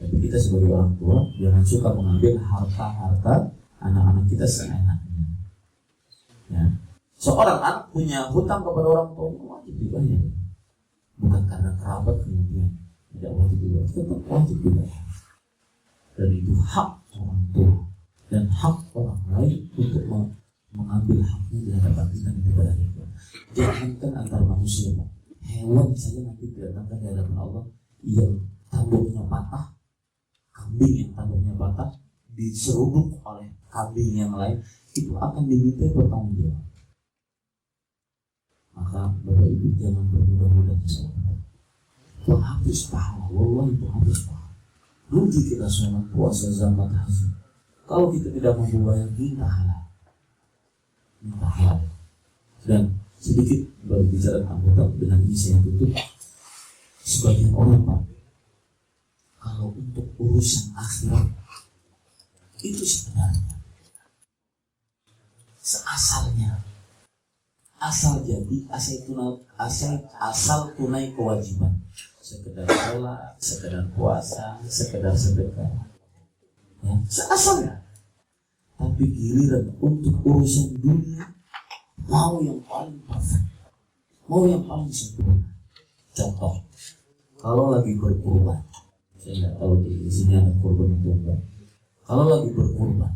Tapi kita sebagai orang tua jangan suka mengambil harta-harta anak-anak kita seenaknya. Ya. Seorang anak punya hutang kepada orang tua wajib dibayar. Bukan karena kerabat kemudian tidak wajib dibayar, tetap wajib dibayar. Dan itu hak orang tua dan hak orang lain untuk mengambil haknya di hadapan kita kepada kita. Jangankan antar manusia, Pak. Hewan saja nanti didatangkan di hadapan Allah yang tanduknya patah, kambing yang tanduknya patah diseruduk oleh kambing yang lain, itu akan diminta bertanggung jawab. Maka Bapak Ibu jangan bermudah-mudah kesalahan. Penghapus pahala, wallahi penghapus pahala. Rugi kita sholat, puasa, zakat, haji. Kalau kita tidak mampu bayar, minta halal. Minta halal. Dan sedikit berbicara tentang hutang, dengan ini saya tutup. Sebagian orang, Pak, kalau untuk urusan akhirat itu sebenarnya seasalnya asal jadi asal tunai kewajiban, sekedar sholat, sekedar puasa, sekedar sedekah, ya, seasalnya. Tapi giliran untuk urusan dunia mau yang paling perfect, mau yang paling sempurna. Contoh, kalau lagi berkurban, saya nggak tahu di sini ada kurban atau enggak. Kalau lagi berkurban,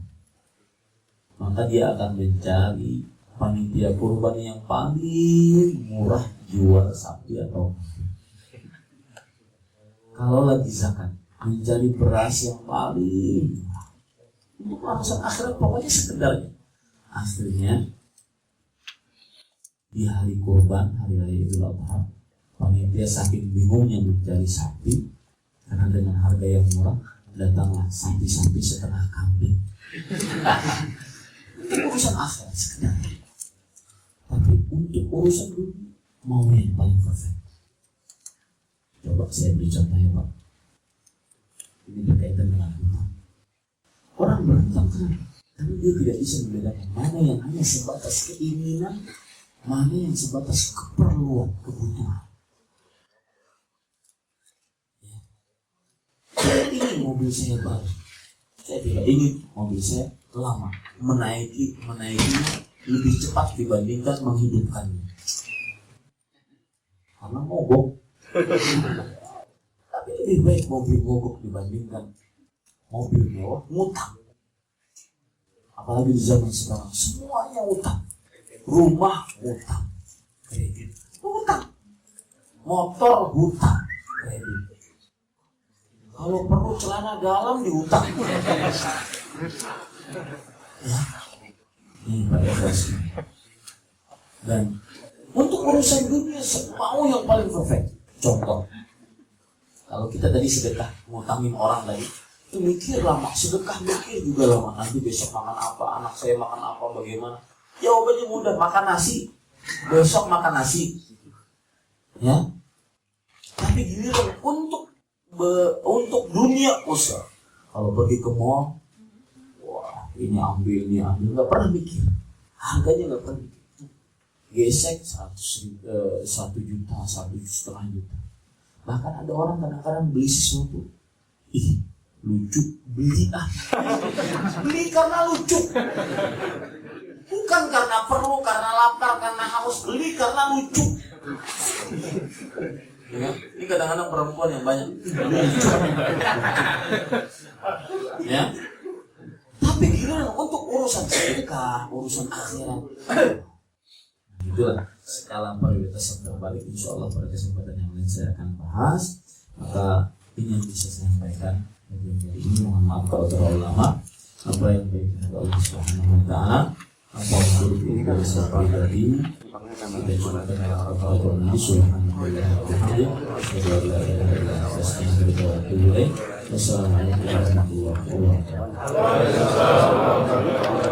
maka dia akan mencari panitia kurban yang paling murah jual sapi atau kambing. Kalau lagi zakat, mencari beras yang paling murah. Untuk urusan akhirat pokoknya sekedarnya. Akhirnya di hari kurban, hari raya Idul Adha, panitia saking bingungnya mencari sapi karena dengan harga yang murah, datanglah sapi-sapi setengah kambing. Itu urusan akhirat sekedarnya. Tapi untuk urusan dunia mau yang paling perfect. Coba saya beri contoh ya Pak. Ini berkaitan dengan hutang. Orang berhutang tapi dia tidak bisa membedakan mana yang hanya sebatas keinginan, mana yang sebatas keperluan, kebutuhan. Ya. Saya ingin mobil saya baru. Saya tidak ingin mobil saya lama, menaiki lebih cepat dibandingkan menghidupkannya. Karena mogok. Tapi lebih baik mobil mogok dibandingkan mobil mewah ngutang. Apalagi di zaman sekarang semuanya utang. Rumah utang, kredit, utang. Motor hutang, kredit. Kalau perlu celana dalam diutang. Ya. Ini Pak Ikhlas. Dan untuk urusan dunia mau yang paling perfect. Contoh, kalau kita tadi sedekah ngutangin orang tadi, itu mikir lama, sedekah mikir juga lama. Nanti besok makan apa, anak saya makan apa, bagaimana? Jawabannya mudah, makan nasi. Besok makan nasi. Ya. Tapi giliran untuk dunia usaha. Kalau pergi ke mall, wah ini ambil, nggak pernah mikir. Harganya nggak pernah mikir. Gesek 1 juta, 1,5 juta. Bahkan ada orang kadang-kadang beli sesuatu, lucu, beli beli karena lucu, bukan karena perlu, karena lapar, karena haus, beli karena lucu. Ya, ini kadang-kadang perempuan yang banyak lucu. Ya, tapi gila untuk urusan sedekah, urusan akhirat. Itulah skala prioritas yang terbalik. Insya Allah pada kesempatan yang lain saya akan bahas. Maka ini yang bisa saya sampaikan. Jadi ini mohon maaf kalau terlalu lama. Apa yang baik dari Allah Subhanahu Wa Taala, apa yang buruk ini dari saya pribadi, dan juga dari Allah Subhanahu Wa Taala. Wassalamualaikum warahmatullahi wabarakatuh.